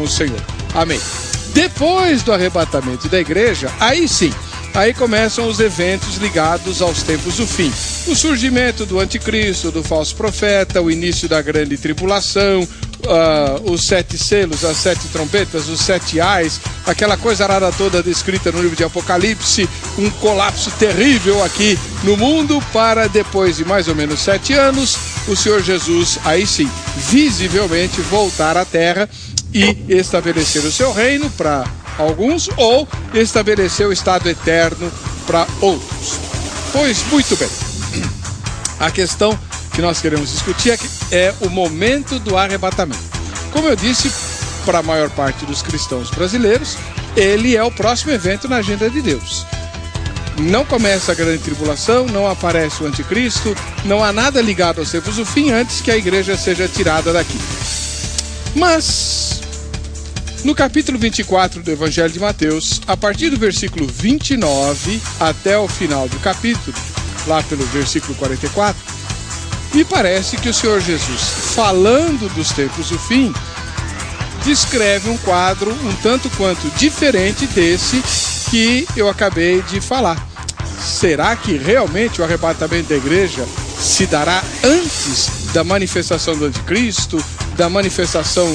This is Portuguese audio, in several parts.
o Senhor. Amém. Depois do arrebatamento da igreja, aí sim, aí começam os eventos ligados aos tempos do fim. O surgimento do anticristo, do falso profeta, o início da grande tribulação, os 7 selos, as 7 trombetas, os 7 ais, aquela coisa rara toda descrita no livro de Apocalipse, um colapso terrível aqui no mundo, para depois de mais ou menos 7 anos, o Senhor Jesus, aí sim, visivelmente voltar à terra e estabelecer o seu reino para alguns, ou estabelecer o estado eterno para outros. Pois, muito bem, a questão que nós queremos discutir é o momento do arrebatamento. Como eu disse, para a maior parte dos cristãos brasileiros, ele é o próximo evento na agenda de Deus. Não começa a grande tribulação, não aparece o anticristo, não há nada ligado aos tempos do fim antes que a igreja seja tirada daqui. Mas, no capítulo 24 do Evangelho de Mateus, a partir do versículo 29 até o final do capítulo, lá pelo versículo 44, me parece que o Senhor Jesus, falando dos tempos do fim, descreve um quadro um tanto quanto diferente desse que eu acabei de falar. Será que realmente o arrebatamento da igreja se dará antes da manifestação do anticristo, da manifestação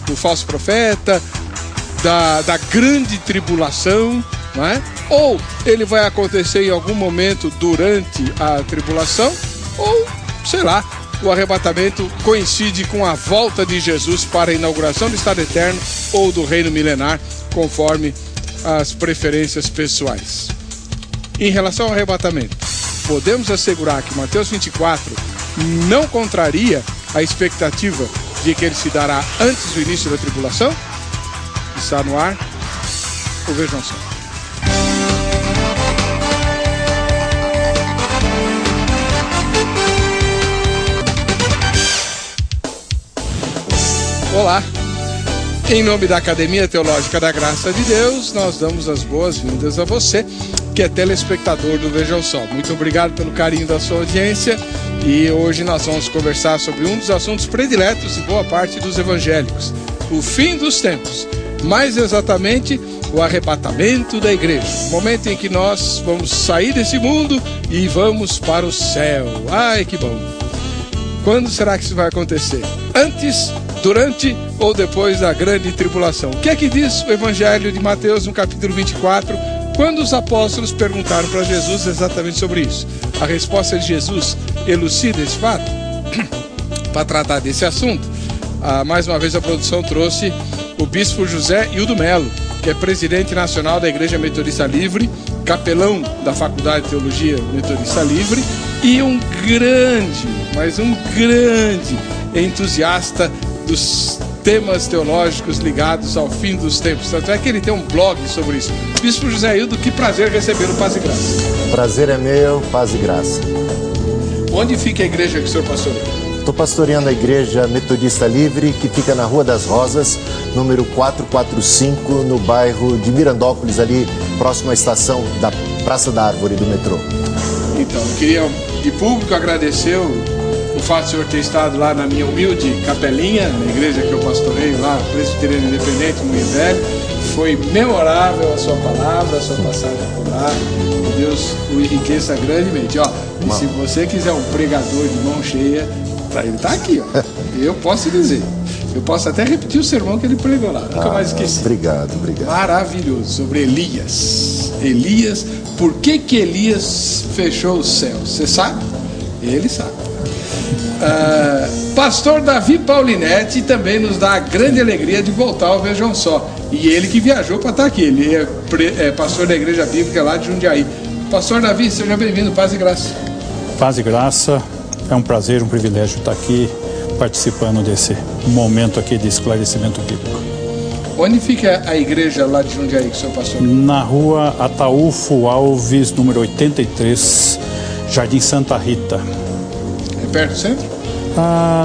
do falso profeta, da grande tribulação, não é? Ou ele vai acontecer em algum momento durante a tribulação, ou, sei lá, o arrebatamento coincide com a volta de Jesus para a inauguração do estado eterno ou do reino milenar, conforme as preferências pessoais. Em relação ao arrebatamento, podemos assegurar que Mateus 24 não contraria a expectativa de que ele se dará antes do início da tribulação? Está no ar o Vejam Só. Olá, em nome da Academia Teológica da Graça de Deus, nós damos as boas-vindas a você, que é telespectador do Vejam Só. Muito obrigado pelo carinho da sua audiência, e hoje nós vamos conversar sobre um dos assuntos prediletos de boa parte dos evangélicos, o fim dos tempos, mais exatamente o arrebatamento da igreja, o momento em que nós vamos sair desse mundo e vamos para o céu. Ai, que bom! Quando será que isso vai acontecer? Antes, durante ou depois da grande tribulação? O que é que diz o Evangelho de Mateus no capítulo 24, quando os apóstolos perguntaram para Jesus exatamente sobre isso? A resposta de Jesus elucida esse fato. Para tratar desse assunto, mais uma vez a produção trouxe o bispo José Hildo Melo, que é presidente nacional da Igreja Metodista Livre, capelão da Faculdade de Teologia Metodista Livre e um grande, mas um grande entusiasta dos temas teológicos ligados ao fim dos tempos. Tanto é que ele tem um blog sobre isso. Bispo José Hildo, que prazer recebê-lo, paz e graça. Prazer é meu, paz e graça. Onde fica a igreja que o senhor pastoreia? Estou pastoreando a Igreja Metodista Livre, que fica na Rua das Rosas, número 445, no bairro de Mirandópolis, ali próximo à estação da Praça da Árvore do metrô. Então, eu queria de público agradecer o fato de o senhor ter estado lá na minha humilde capelinha, na igreja que eu pastoreio lá, Presbiteriano Independente, Moinho Velho. Foi memorável a sua palavra, a sua passagem por lá. Que Deus o enriqueça grandemente. Ó, e se você quiser um pregador de mão cheia, ele está aqui, ó. Eu posso dizer. Eu posso até repetir o sermão que ele pregou lá. Nunca mais esqueci. Obrigado. Maravilhoso. Sobre Elias. Elias, por que Elias fechou os céus? Você sabe? Ele sabe. Pastor Davi Paulinetti também nos dá a grande alegria de voltar ao Vejam Só. E ele que viajou para estar aqui. Ele é pastor da Igreja Bíblica lá de Jundiaí. Pastor Davi, seja bem-vindo. Paz e graça. Paz e graça. É um prazer, um privilégio estar aqui participando desse momento aqui de esclarecimento bíblico. Onde fica a igreja lá de Jundiaí que o senhor passou? Na rua Ataúfo Alves, número 83, Jardim Santa Rita. É perto do centro?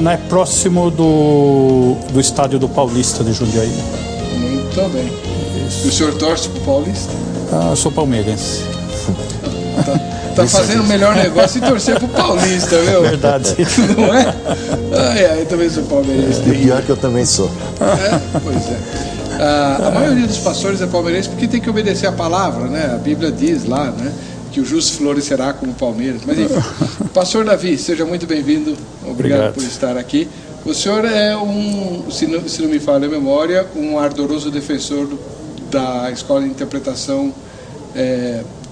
É próximo do estádio do Paulista de Jundiaí. Muito bem. Isso. E o senhor torce para o Paulista? Sou palmeirense. Tá fazendo o melhor negócio e torcer pro Paulista, viu? Verdade. Não é? Eu também sou palmeirense. Pior que eu também sou. Pois é. A maioria dos pastores é palmeirense porque tem que obedecer a palavra, né? A Bíblia diz lá, né? Que o justo florescerá como Palmeiras. Mas enfim, pastor Davi, seja muito bem-vindo. Obrigado por estar aqui. O senhor é se não me falha a memória, um ardoroso defensor da escola de interpretação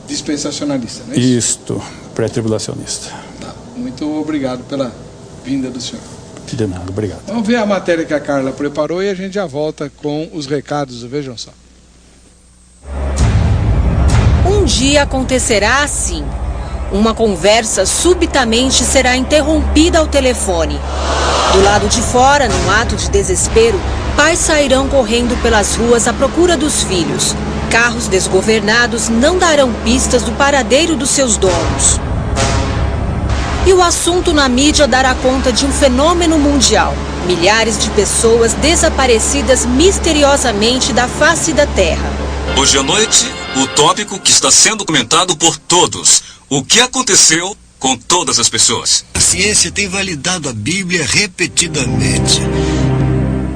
dispensacionalista, não é isso? Isto, pré-tribulacionista. Tá. Muito obrigado pela vinda do senhor. De nada, obrigado. Vamos ver a matéria que a Carla preparou e a gente já volta com os recados. Vejam só. Um dia acontecerá assim. Uma conversa subitamente será interrompida ao telefone. Do lado de fora, num ato de desespero, pais sairão correndo pelas ruas à procura dos filhos. Carros desgovernados não darão pistas do paradeiro dos seus donos. E o assunto na mídia dará conta de um fenômeno mundial. Milhares de pessoas desaparecidas misteriosamente da face da Terra. Hoje à noite, o tópico que está sendo comentado por todos. O que aconteceu com todas as pessoas? A ciência tem validado a Bíblia repetidamente.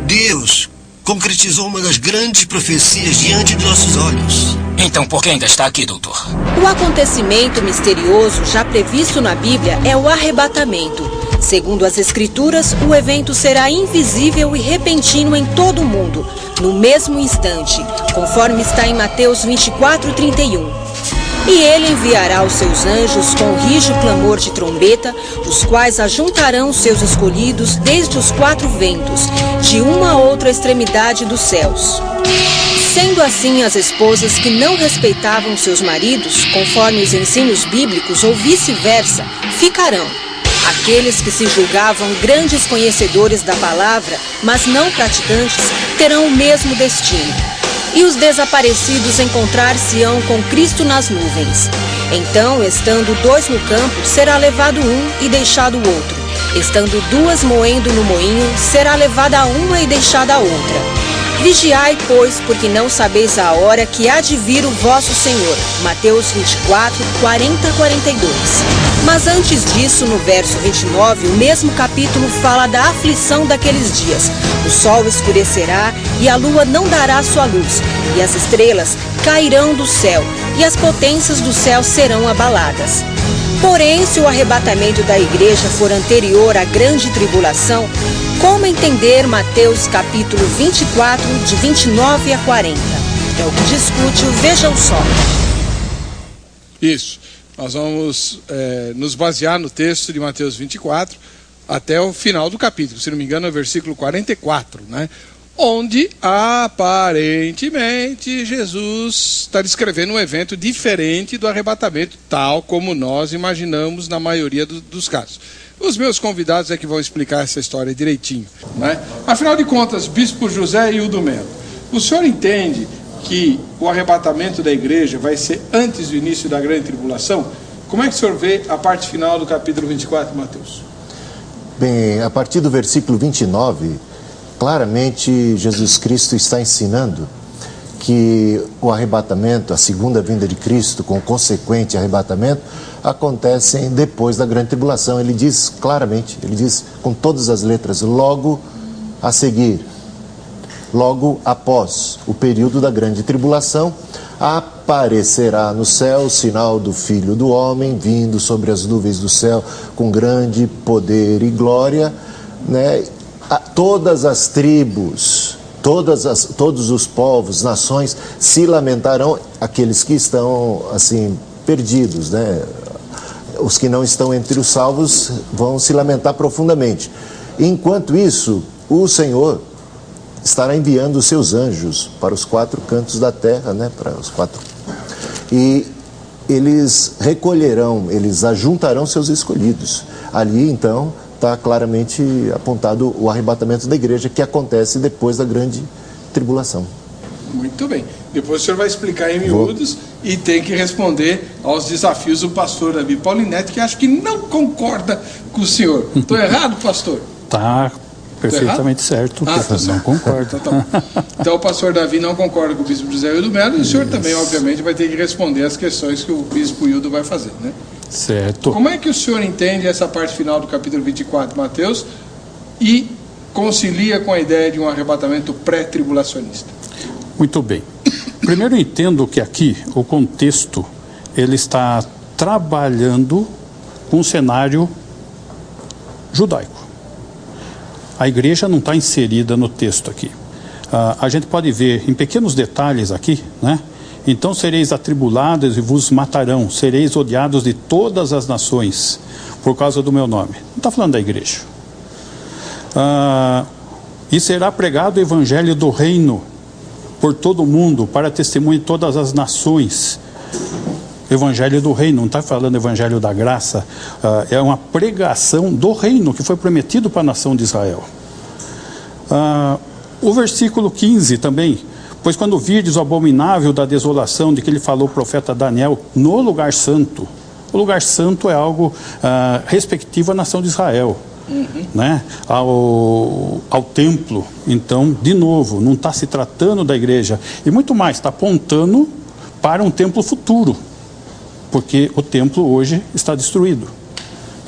Deus concretizou uma das grandes profecias diante de nossos olhos. Então por que ainda está aqui, doutor? O acontecimento misterioso já previsto na Bíblia é o arrebatamento. Segundo as Escrituras, o evento será invisível e repentino em todo o mundo, no mesmo instante, conforme está em Mateus 24:31. E ele enviará os seus anjos com rijo clamor de trombeta, os quais ajuntarão os seus escolhidos desde os 4 ventos, de uma a outra extremidade dos céus. Sendo assim, as esposas que não respeitavam seus maridos, conforme os ensinos bíblicos ou vice-versa, ficarão. Aqueles que se julgavam grandes conhecedores da palavra, mas não praticantes, terão o mesmo destino. E os desaparecidos encontrar-se-ão com Cristo nas nuvens. Então, estando 2 no campo, será levado um e deixado o outro. Estando 2 moendo no moinho, será levada uma e deixada a outra. Vigiai, pois, porque não sabeis a hora que há de vir o vosso Senhor. Mateus 24:40-42. Mas antes disso, no verso 29, o mesmo capítulo fala da aflição daqueles dias. O sol escurecerá e a lua não dará sua luz, e as estrelas cairão do céu, e as potências do céu serão abaladas. Porém, se o arrebatamento da igreja for anterior à grande tribulação, como entender Mateus capítulo 24, de 29 a 40? É o que discute o Vejam Só. Isso. Nós vamos nos basear no texto de Mateus 24 até o final do capítulo. Se não me engano, é o versículo 44, né? Onde, aparentemente, Jesus está descrevendo um evento diferente do arrebatamento, tal como nós imaginamos na maioria dos casos. Os meus convidados é que vão explicar essa história direitinho, né? Afinal de contas, Bispo José Hildo Melo, o senhor entende que o arrebatamento da igreja vai ser antes do início da grande tribulação? Como é que o senhor vê a parte final do capítulo 24 de Mateus? Bem, a partir do versículo 29, claramente Jesus Cristo está ensinando que o arrebatamento, a segunda vinda de Cristo, com o consequente arrebatamento, acontecem depois da grande tribulação. Ele diz claramente, ele diz com todas as letras, logo a seguir, logo após o período da grande tribulação, aparecerá no céu o sinal do Filho do Homem, vindo sobre as nuvens do céu com grande poder e glória, né? Todas as tribos, todos os povos, nações se lamentarão, aqueles que estão assim perdidos, né? Os que não estão entre os salvos vão se lamentar profundamente. Enquanto isso, o Senhor estará enviando os seus anjos para os 4 cantos da terra, né? Para os 4. E eles recolherão, eles ajuntarão seus escolhidos. Ali, então, está claramente apontado o arrebatamento da igreja, que acontece depois da grande tribulação. Muito bem. Depois o senhor vai explicar em miúdos e tem que responder aos desafios do pastor Davi Paulinetti, que acho que não concorda com o senhor. Estou errado, pastor? Está perfeitamente certo. Tá Não certo. concordo. Então o pastor Davi não concorda com o bispo José Hildo Melo, e o senhor também, obviamente, vai ter que responder as questões que o bispo Hildo vai fazer, né? Certo. Como é que o senhor entende essa parte final do capítulo 24 de Mateus e concilia com a ideia de um arrebatamento pré-tribulacionista? Muito bem. Primeiro eu entendo que aqui o contexto ele está trabalhando com um cenário judaico. A igreja não está inserida no texto aqui. A gente pode ver em pequenos detalhes aqui, né? Então sereis atribulados e vos matarão, sereis odiados de todas as nações por causa do meu nome. Não está falando da igreja. E será pregado o evangelho do reino por todo o mundo, para testemunho de todas as nações. Evangelho do reino, não está falando evangelho da graça, é uma pregação do reino que foi prometido para a nação de Israel. O versículo 15 também, pois quando virdes o abominável da desolação, de que ele falou o profeta Daniel, no lugar santo. O lugar santo é algo respectivo à nação de Israel. Né? Ao templo. Então, de novo, não está se tratando da igreja, e muito mais, está apontando para um templo futuro, porque o templo hoje está destruído,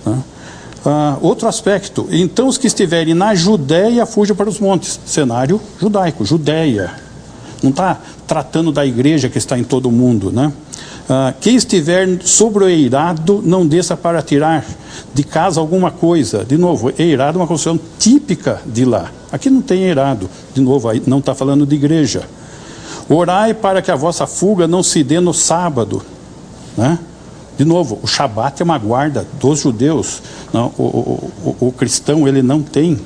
né? Outro aspecto, então os que estiverem na Judéia fujam para os montes. Cenário judaico, Judéia, não está tratando da igreja que está em todo o mundo, né? Quem estiver sobre o eirado não desça para tirar de casa alguma coisa. De novo, eirado é uma construção típica de lá. Aqui não tem eirado. De novo, aí não está falando de igreja. Orai para que a vossa fuga não se dê no sábado, né? De novo, o Shabat é uma guarda dos judeus. Não, o cristão ele não tem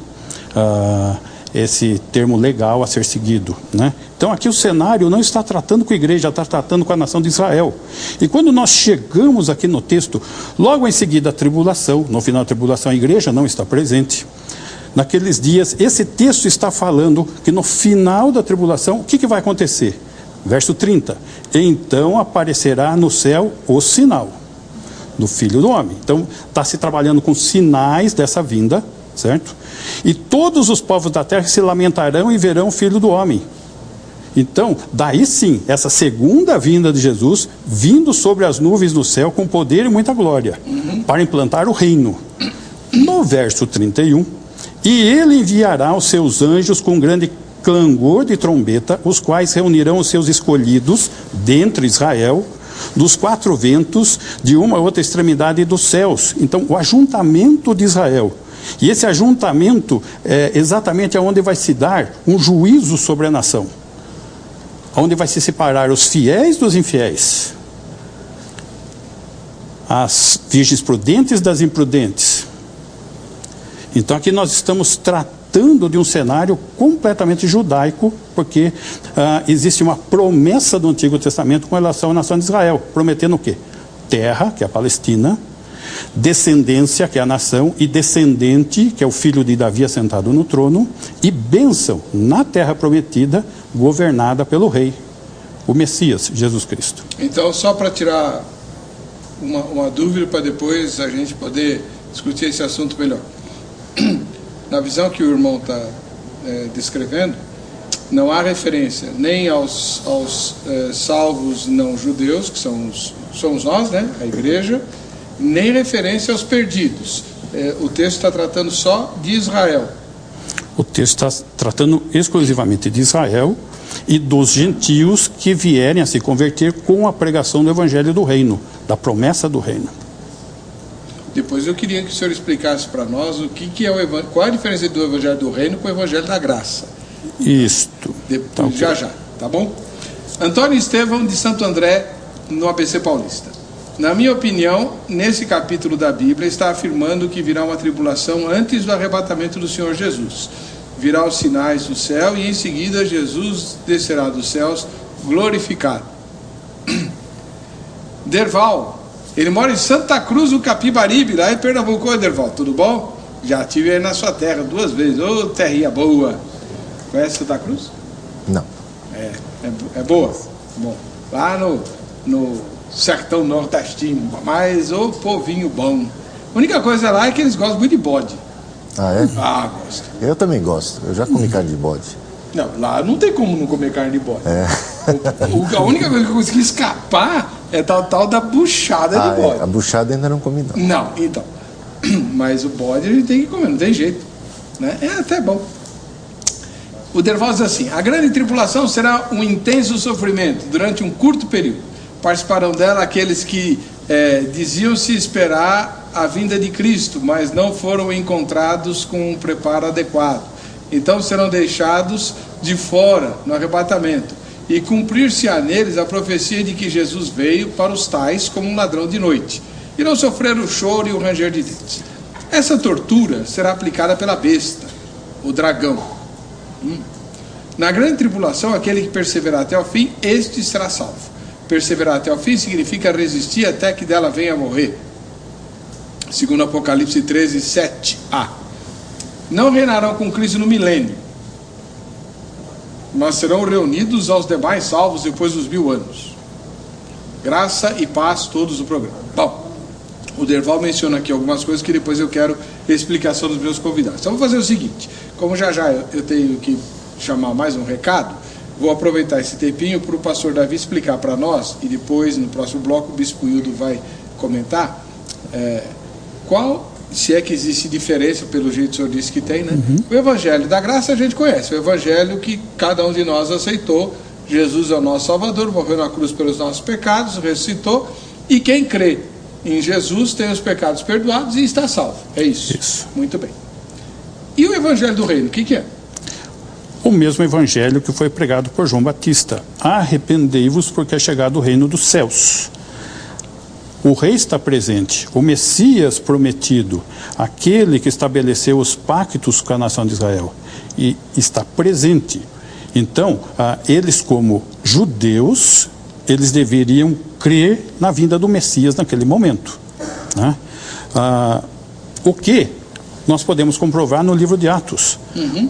esse termo legal a ser seguido, né? Então aqui o cenário não está tratando com a igreja, está tratando com a nação de Israel. E quando nós chegamos aqui no texto, logo em seguida a tribulação, no final da tribulação a igreja não está presente. Naqueles dias, esse texto está falando que no final da tribulação, o que vai acontecer? Verso 30, então aparecerá no céu o sinal do Filho do Homem. Então está se trabalhando com sinais dessa vinda, certo? E todos os povos da terra se lamentarão e verão o Filho do Homem. Então, daí sim, essa segunda vinda de Jesus, vindo sobre as nuvens do céu com poder e muita glória, para implantar o reino. No verso 31, e ele enviará os seus anjos com grande clangor de trombeta, os quais reunirão os seus escolhidos dentre Israel, dos quatro ventos, de uma a outra extremidade dos céus. Então, o ajuntamento de Israel. E esse ajuntamento é exatamente onde vai se dar um juízo sobre a nação, onde vai se separar os fiéis dos infiéis, as virgens prudentes das imprudentes. Então aqui nós estamos tratando de um cenário completamente judaico, porque existe uma promessa do Antigo Testamento com relação à nação de Israel, prometendo o quê? Terra, que é a Palestina, descendência, que é a nação, e descendente, que é o filho de Davi assentado no trono, e bênção na terra prometida, governada pelo rei, o Messias, Jesus Cristo. Então, só para tirar uma dúvida, para depois a gente poder discutir esse assunto melhor. Na visão que o irmão está descrevendo, não há referência nem aos salvos não judeus, que somos nós, né, a igreja, nem referência aos perdidos. O texto está tratando só de Israel. O texto está tratando exclusivamente de Israel e dos gentios que vierem a se converter com a pregação do evangelho do reino, da promessa do reino. Depois eu queria que o senhor explicasse para nós qual é a diferença do evangelho do reino com o evangelho da graça. Isto. Depois, tá, já, tá bom? Antônio Estevão de Santo André, no ABC Paulista. Na minha opinião, nesse capítulo da Bíblia está afirmando que virá uma tribulação antes do arrebatamento do Senhor Jesus. Virá os sinais do céu e em seguida Jesus descerá dos céus glorificado. Derval, ele mora em Santa Cruz do Capibaribe, lá em Pernambuco. Oi, Derval, tudo bom? Já estive aí na sua terra 2 vezes. Ô, terrinha boa. Conhece Santa Cruz? Não. É boa? Bom, lá no sertão nordestino, mas o povinho bom. A única coisa lá é que eles gostam muito de bode. Ah, é? Ah, gosto. Eu também gosto. Eu já comi carne de bode. Não, lá não tem como não comer carne de bode. A única coisa que eu consegui escapar é tal da buchada de bode. A buchada ainda não comi, não. Não, então. Mas o bode a gente tem que comer, não tem jeito. Né? É até bom. O Derval diz assim: a grande tribulação será um intenso sofrimento durante um curto período. Participarão dela aqueles que diziam-se esperar a vinda de Cristo, mas não foram encontrados com um preparo adequado. Então serão deixados de fora no arrebatamento, e cumprir-se-á neles a profecia de que Jesus veio para os tais como um ladrão de noite. Irão sofrer o choro e o ranger de dentes. Essa tortura será aplicada pela besta, o dragão. Na grande tribulação, aquele que perseverar até o fim, este será salvo. Perseverar até o fim significa resistir até que dela venha a morrer. Segundo Apocalipse 13, 7a. Não reinarão com Cristo no milênio, mas serão reunidos aos demais salvos depois dos 1000 anos. Graça e paz todos o programa. Bom, o Derval menciona aqui algumas coisas que depois eu quero explicação dos meus convidados. Então vou fazer o seguinte: como já eu tenho que chamar mais um recado, vou aproveitar esse tempinho para o pastor Davi explicar para nós, e depois no próximo bloco o Bispo Hildo vai comentar qual, se é que existe diferença, pelo jeito o senhor disse que tem, né? O Evangelho da Graça a gente conhece, o Evangelho que cada um de nós aceitou. Jesus é o nosso Salvador, morreu na cruz pelos nossos pecados, ressuscitou, e quem crê em Jesus tem os pecados perdoados e está salvo. É isso. Isso. Muito bem. E o Evangelho do Reino, o que é? O mesmo evangelho que foi pregado por João Batista: arrependei-vos, porque é chegado o reino dos céus. O rei está presente, o Messias prometido, aquele que estabeleceu os pactos com a nação de Israel, e está presente. Então, eles como judeus, eles deveriam crer na vinda do Messias naquele momento, né? O que nós podemos comprovar no livro de Atos,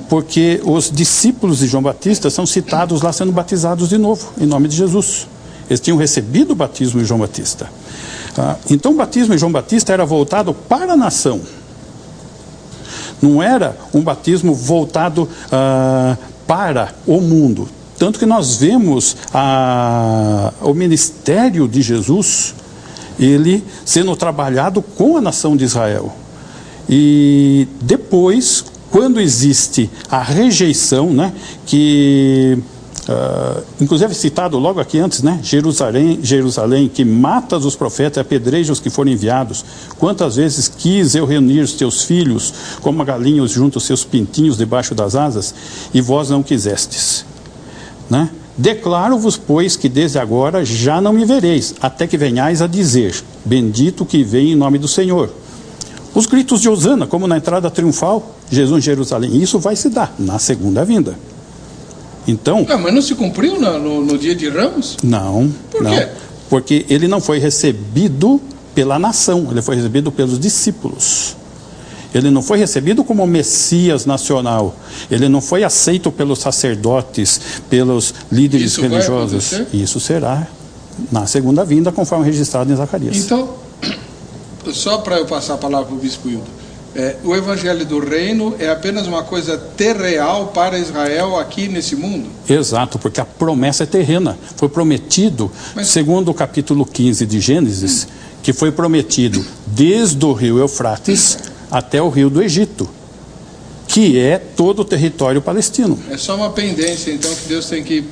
porque os discípulos de João Batista são citados lá sendo batizados de novo, em nome de Jesus. Eles tinham recebido o batismo de João Batista. Então o batismo de João Batista era voltado para a nação. Não era um batismo voltado para o mundo. Tanto que nós vemos o ministério de Jesus, ele sendo trabalhado com a nação de Israel. E depois, quando existe a rejeição, né, que inclusive citado logo aqui antes, né, Jerusalém, que matas os profetas e apedreja os que forem enviados. Quantas vezes quis eu reunir os teus filhos, como a galinha junto os seus pintinhos debaixo das asas, e vós não quisestes, né? Declaro-vos, pois, que desde agora já não me vereis, até que venhais a dizer: bendito que vem em nome do Senhor. Os gritos de Hosana, como na entrada triunfal, Jesus em Jerusalém, isso vai se dar na segunda vinda. Então... mas não se cumpriu no dia de Ramos? Não. Por quê? Porque ele não foi recebido pela nação, ele foi recebido pelos discípulos. Ele não foi recebido como Messias nacional. Ele não foi aceito pelos sacerdotes, pelos líderes religiosos. Isso será na segunda vinda, conforme registrado em Zacarias. Então, só para eu passar a palavra para o Bispo Hildo, o Evangelho do Reino é apenas uma coisa terreal para Israel aqui nesse mundo? Exato, porque a promessa é terrena. Foi prometido, segundo o capítulo 15 de Gênesis, que foi prometido desde o rio Eufrates até o rio do Egito, que é todo o território palestino. É só uma pendência, então, que Deus tem que...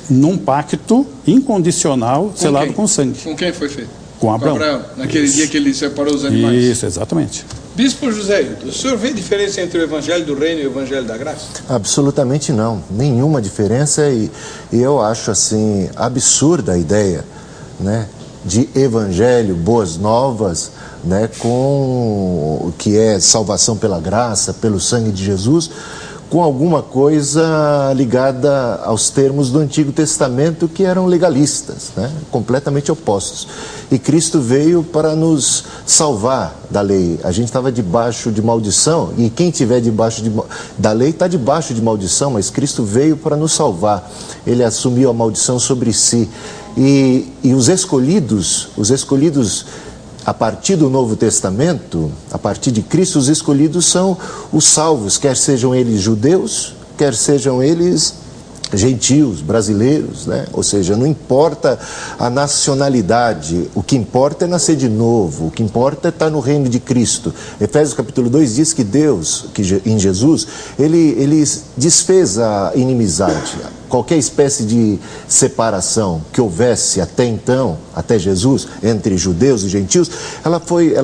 Num pacto incondicional, selado com sangue. Com quem foi feito? Com Abraão. Naquele dia que ele separou os animais. Isso, exatamente. Bispo José, o senhor vê diferença entre o Evangelho do Reino e o Evangelho da Graça? Absolutamente não, nenhuma diferença, e eu acho assim absurda a ideia, né, de evangelho, boas novas, né, com o que é salvação pela graça, pelo sangue de Jesus, com alguma coisa ligada aos termos do Antigo Testamento, que eram legalistas, né, completamente opostos. E Cristo veio para nos salvar da lei. A gente estava debaixo de maldição, e quem estiver debaixo da lei está debaixo de maldição, mas Cristo veio para nos salvar. Ele assumiu a maldição sobre si. E os escolhidos, a partir do Novo Testamento, a partir de Cristo, os escolhidos são os salvos, quer sejam eles judeus, quer sejam eles gentios, brasileiros, né? Ou seja, não importa a nacionalidade, o que importa é nascer de novo, o que importa é estar no reino de Cristo. Efésios capítulo 2 diz que Deus, que em Jesus, ele desfez a inimizade, qualquer espécie de separação que houvesse até então, até Jesus, entre judeus e gentios, ela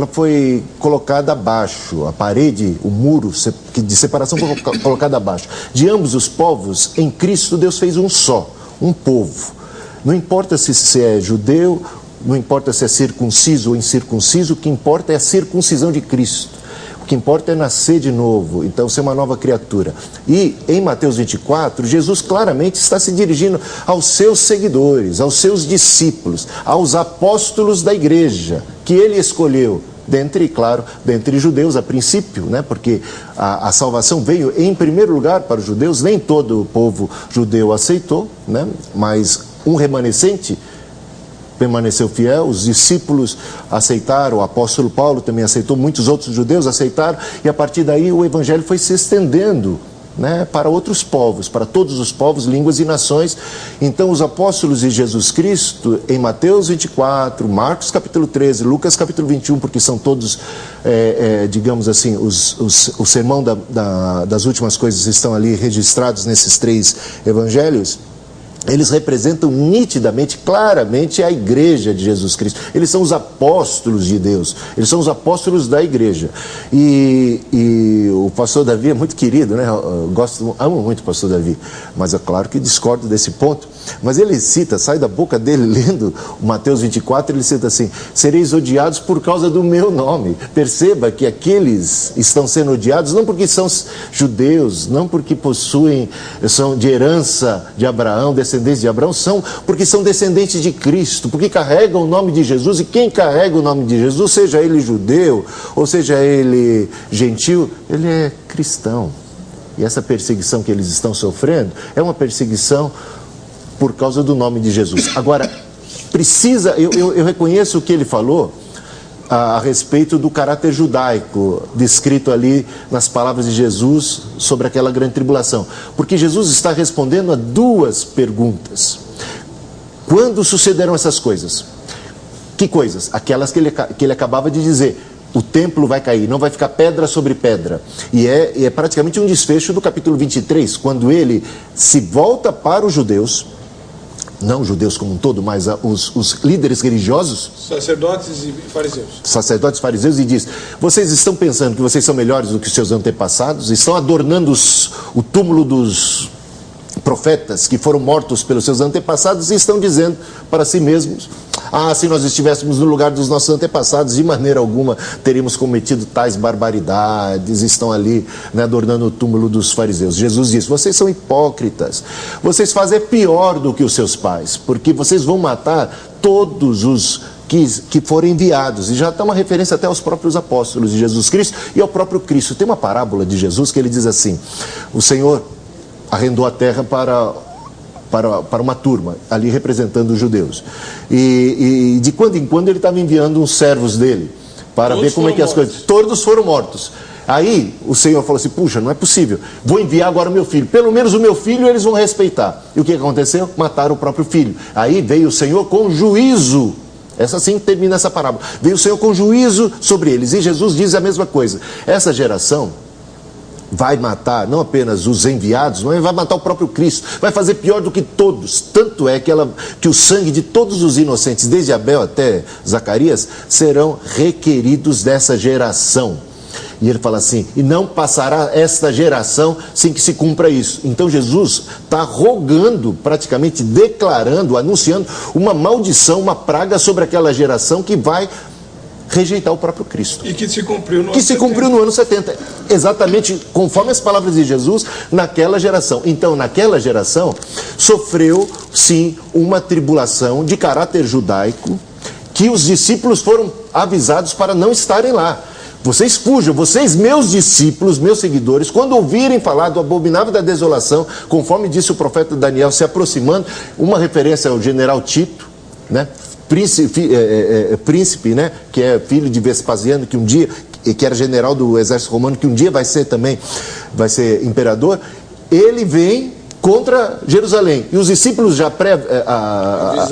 foi colocada abaixo, a parede, o muro de separação foi colocada abaixo. De ambos os povos, em Cristo, Deus fez um só, um povo. Não importa se é judeu, não importa se é circunciso ou incircunciso, o que importa é a circuncisão de Cristo. O que importa é nascer de novo, então ser uma nova criatura. E em Mateus 24, Jesus claramente está se dirigindo aos seus seguidores, aos seus discípulos, aos apóstolos da igreja, que ele escolheu, dentre judeus a princípio, né? Porque a salvação veio em primeiro lugar para os judeus, nem todo o povo judeu aceitou, né? Mas um remanescente permaneceu fiel, os discípulos aceitaram, o apóstolo Paulo também aceitou, muitos outros judeus aceitaram, e a partir daí o evangelho foi se estendendo, né, para outros povos, para todos os povos, línguas e nações. Então os apóstolos de Jesus Cristo, em Mateus 24, Marcos capítulo 13, Lucas capítulo 21, porque são todos, digamos assim, o sermão das últimas coisas estão ali registrados nesses 3 evangelhos. Eles representam nitidamente, claramente a igreja de Jesus Cristo. Eles são os apóstolos de Deus, eles são os apóstolos da igreja. E o pastor Davi é muito querido, né? Eu amo muito o pastor Davi, mas é claro que discordo desse ponto. Mas ele cita, sai da boca dele lendo o Mateus 24, ele cita assim: sereis odiados por causa do meu nome. Perceba que aqueles estão sendo odiados não porque são judeus, não porque são de herança de Abraão, descendentes de Abraão, porque são descendentes de Cristo, porque carregam o nome de Jesus, e quem carrega o nome de Jesus, seja ele judeu, ou seja ele gentil, ele é cristão. E essa perseguição que eles estão sofrendo é uma perseguição por causa do nome de Jesus. Agora, eu reconheço o que ele falou a respeito do caráter judaico, descrito ali nas palavras de Jesus sobre aquela grande tribulação. Porque Jesus está respondendo a 2 perguntas. Quando sucederão essas coisas? Que coisas? Aquelas que ele acabava de dizer. O templo vai cair, não vai ficar pedra sobre pedra. E é praticamente um desfecho do capítulo 23, quando ele se volta para os judeus, não os judeus como um todo, mas os líderes religiosos, sacerdotes e fariseus, e diz: vocês estão pensando que vocês são melhores do que os seus antepassados? Estão adornando o túmulo dos profetas que foram mortos pelos seus antepassados e estão dizendo para si mesmos: se nós estivéssemos no lugar dos nossos antepassados, de maneira alguma teríamos cometido tais barbaridades. Estão ali, né, adornando o túmulo dos fariseus. Jesus diz: vocês são hipócritas, vocês fazem pior do que os seus pais, porque vocês vão matar todos os que forem enviados. E já está uma referência até aos próprios apóstolos de Jesus Cristo e ao próprio Cristo. Tem uma parábola de Jesus que ele diz assim: o Senhor arrendou a terra para uma turma, ali representando os judeus. E de quando em quando ele estava enviando uns servos dele, para ver como é que as coisas... Todos foram mortos. Aí o Senhor falou assim: puxa, não é possível, vou enviar agora o meu filho, pelo menos o meu filho eles vão respeitar. E o que aconteceu? Mataram o próprio filho. Aí veio o Senhor com juízo. Essa sim termina essa parábola. Veio o Senhor com juízo sobre eles. E Jesus diz a mesma coisa: essa geração vai matar não apenas os enviados, mas vai matar o próprio Cristo, vai fazer pior do que todos. Tanto é que o sangue de todos os inocentes, desde Abel até Zacarias, serão requeridos dessa geração. E ele fala assim: e não passará esta geração sem que se cumpra isso. Então Jesus está rogando, praticamente declarando, anunciando uma maldição, uma praga sobre aquela geração que vai rejeitar o próprio Cristo. E que se cumpriu no ano 70. Exatamente conforme as palavras de Jesus naquela geração. Então, naquela geração, sofreu, sim, uma tribulação de caráter judaico, que os discípulos foram avisados para não estarem lá. Vocês fujam, vocês, meus discípulos, meus seguidores, quando ouvirem falar do abominável da desolação, conforme disse o profeta Daniel, se aproximando, uma referência ao general Tito, né? Príncipe, né, que é filho de Vespasiano, que era general do exército romano, que um dia vai ser imperador. Ele vem contra Jerusalém. E os discípulos já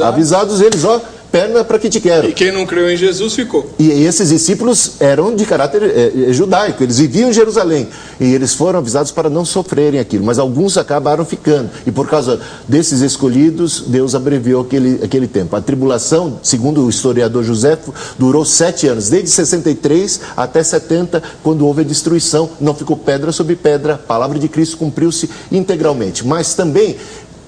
avisados, eles, perna para que te quero. E quem não creu em Jesus ficou. E esses discípulos eram de caráter judaico, eles viviam em Jerusalém. E eles foram avisados para não sofrerem aquilo, mas alguns acabaram ficando. E por causa desses escolhidos, Deus abreviou aquele tempo. A tribulação, segundo o historiador Joséfo, durou 7 anos, desde 63 até 70, quando houve a destruição. Não ficou pedra sobre pedra, a palavra de Cristo cumpriu-se integralmente. Mas também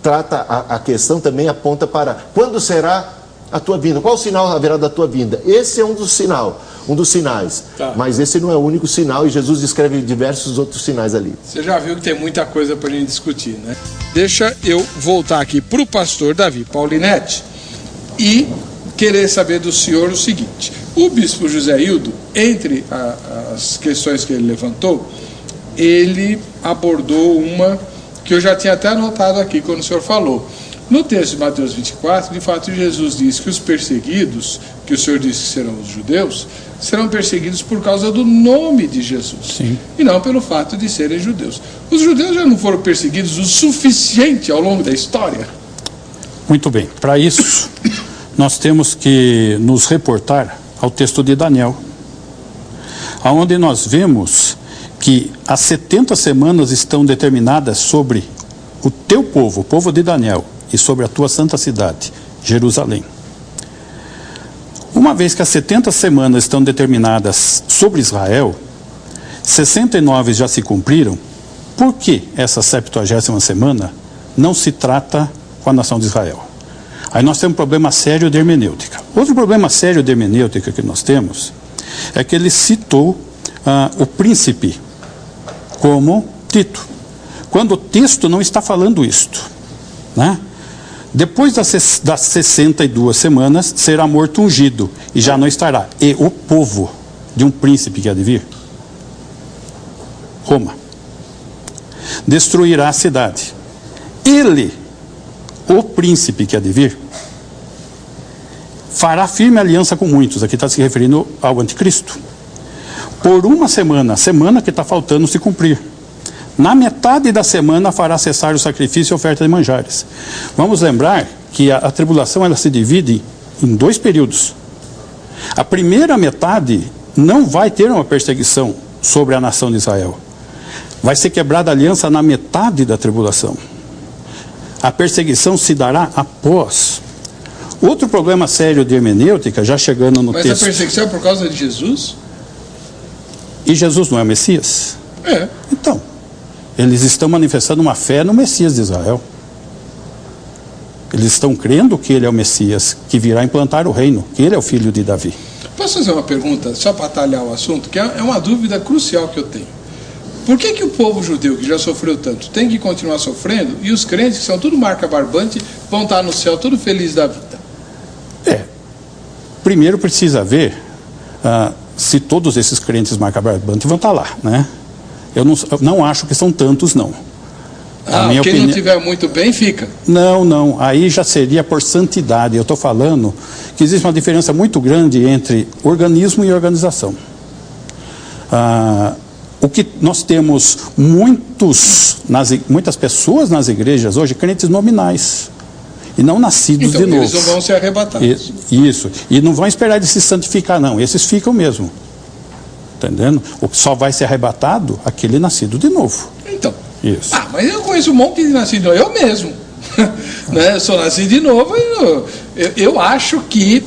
trata a questão, também aponta para quando será a tua vinda. Qual o sinal haverá da tua vinda? Esse é um dos sinais. Tá. Mas esse não é o único sinal, e Jesus descreve diversos outros sinais ali. Você já viu que tem muita coisa para a gente discutir, né? Deixa eu voltar aqui para o pastor Davi Paulinetti e querer saber do senhor o seguinte. O bispo José Hildo, entre as questões que ele levantou, ele abordou uma que eu já tinha até anotado aqui quando o senhor falou. No texto de Mateus 24, de fato, Jesus diz que os perseguidos, que o Senhor disse que serão os judeus, serão perseguidos por causa do nome de Jesus. Sim. E não pelo fato de serem judeus. Os judeus já não foram perseguidos o suficiente ao longo da história? Muito bem. Para isso, nós temos que nos reportar ao texto de Daniel, onde nós vemos que as 70 semanas estão determinadas sobre o teu povo, o povo de Daniel, e sobre a tua santa cidade, Jerusalém. Uma vez que as 70 semanas estão determinadas sobre Israel, 69 já se cumpriram, por que essa 70ª semana não se trata com a nação de Israel? Aí nós temos um problema sério de hermenêutica. Outro problema sério de hermenêutica que nós temos é que ele citou o príncipe como Tito, quando o texto não está falando isto, né? Depois das 62 semanas, será morto ungido, e já não estará. E o povo de um príncipe que há de vir, Roma, destruirá a cidade. Ele, o príncipe que há de vir, fará firme aliança com muitos. Aqui está se referindo ao anticristo. Por uma semana, a semana que está faltando se cumprir. Na metade da semana fará cessar o sacrifício e a oferta de manjares. Vamos lembrar que a tribulação ela se divide em 2 períodos. A primeira metade não vai ter uma perseguição sobre a nação de Israel. Vai ser quebrada a aliança na metade da tribulação. A perseguição se dará após. Outro problema sério de hermenêutica, já chegando no texto... Mas a perseguição é por causa de Jesus? E Jesus não é o Messias? É. Então, eles estão manifestando uma fé no Messias de Israel. Eles estão crendo que ele é o Messias, que virá implantar o reino, que ele é o filho de Davi. Posso fazer uma pergunta, só para atalhar o assunto, que é uma dúvida crucial que eu tenho. Por que o povo judeu, que já sofreu tanto, tem que continuar sofrendo, e os crentes, que são tudo marca barbante, vão estar no céu tudo feliz da vida? Primeiro precisa ver se todos esses crentes marca barbante vão estar lá, né? Eu não acho que são tantos, não. Quem não estiver muito bem, fica. Não. Aí já seria por santidade. Eu estou falando que existe uma diferença muito grande entre organismo e organização. O que nós temos muitas pessoas nas igrejas hoje, crentes nominais, e não nascidos de novo. Eles não vão ser arrebatados. Isso. E não vão esperar de se santificar, não. Esses ficam mesmo. Entendendo? O que só vai ser arrebatado, aquele nascido de novo. Então. Isso. Mas eu conheço um monte de nascido de novo, eu mesmo. Né? Eu sou nascido de novo e eu acho que...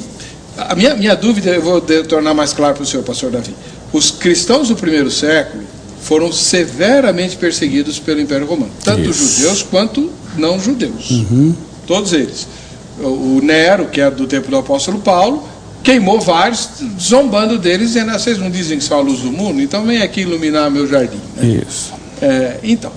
A minha dúvida, eu vou tornar mais claro para o senhor, pastor Davi. Os cristãos do primeiro século foram severamente perseguidos pelo Império Romano. Tanto judeus quanto não judeus. Todos eles. O Nero, que era do tempo do apóstolo Paulo, queimou vários, zombando deles, dizendo: vocês não dizem que são a luz do mundo? Então vem aqui iluminar meu jardim. Né? Isso. Então,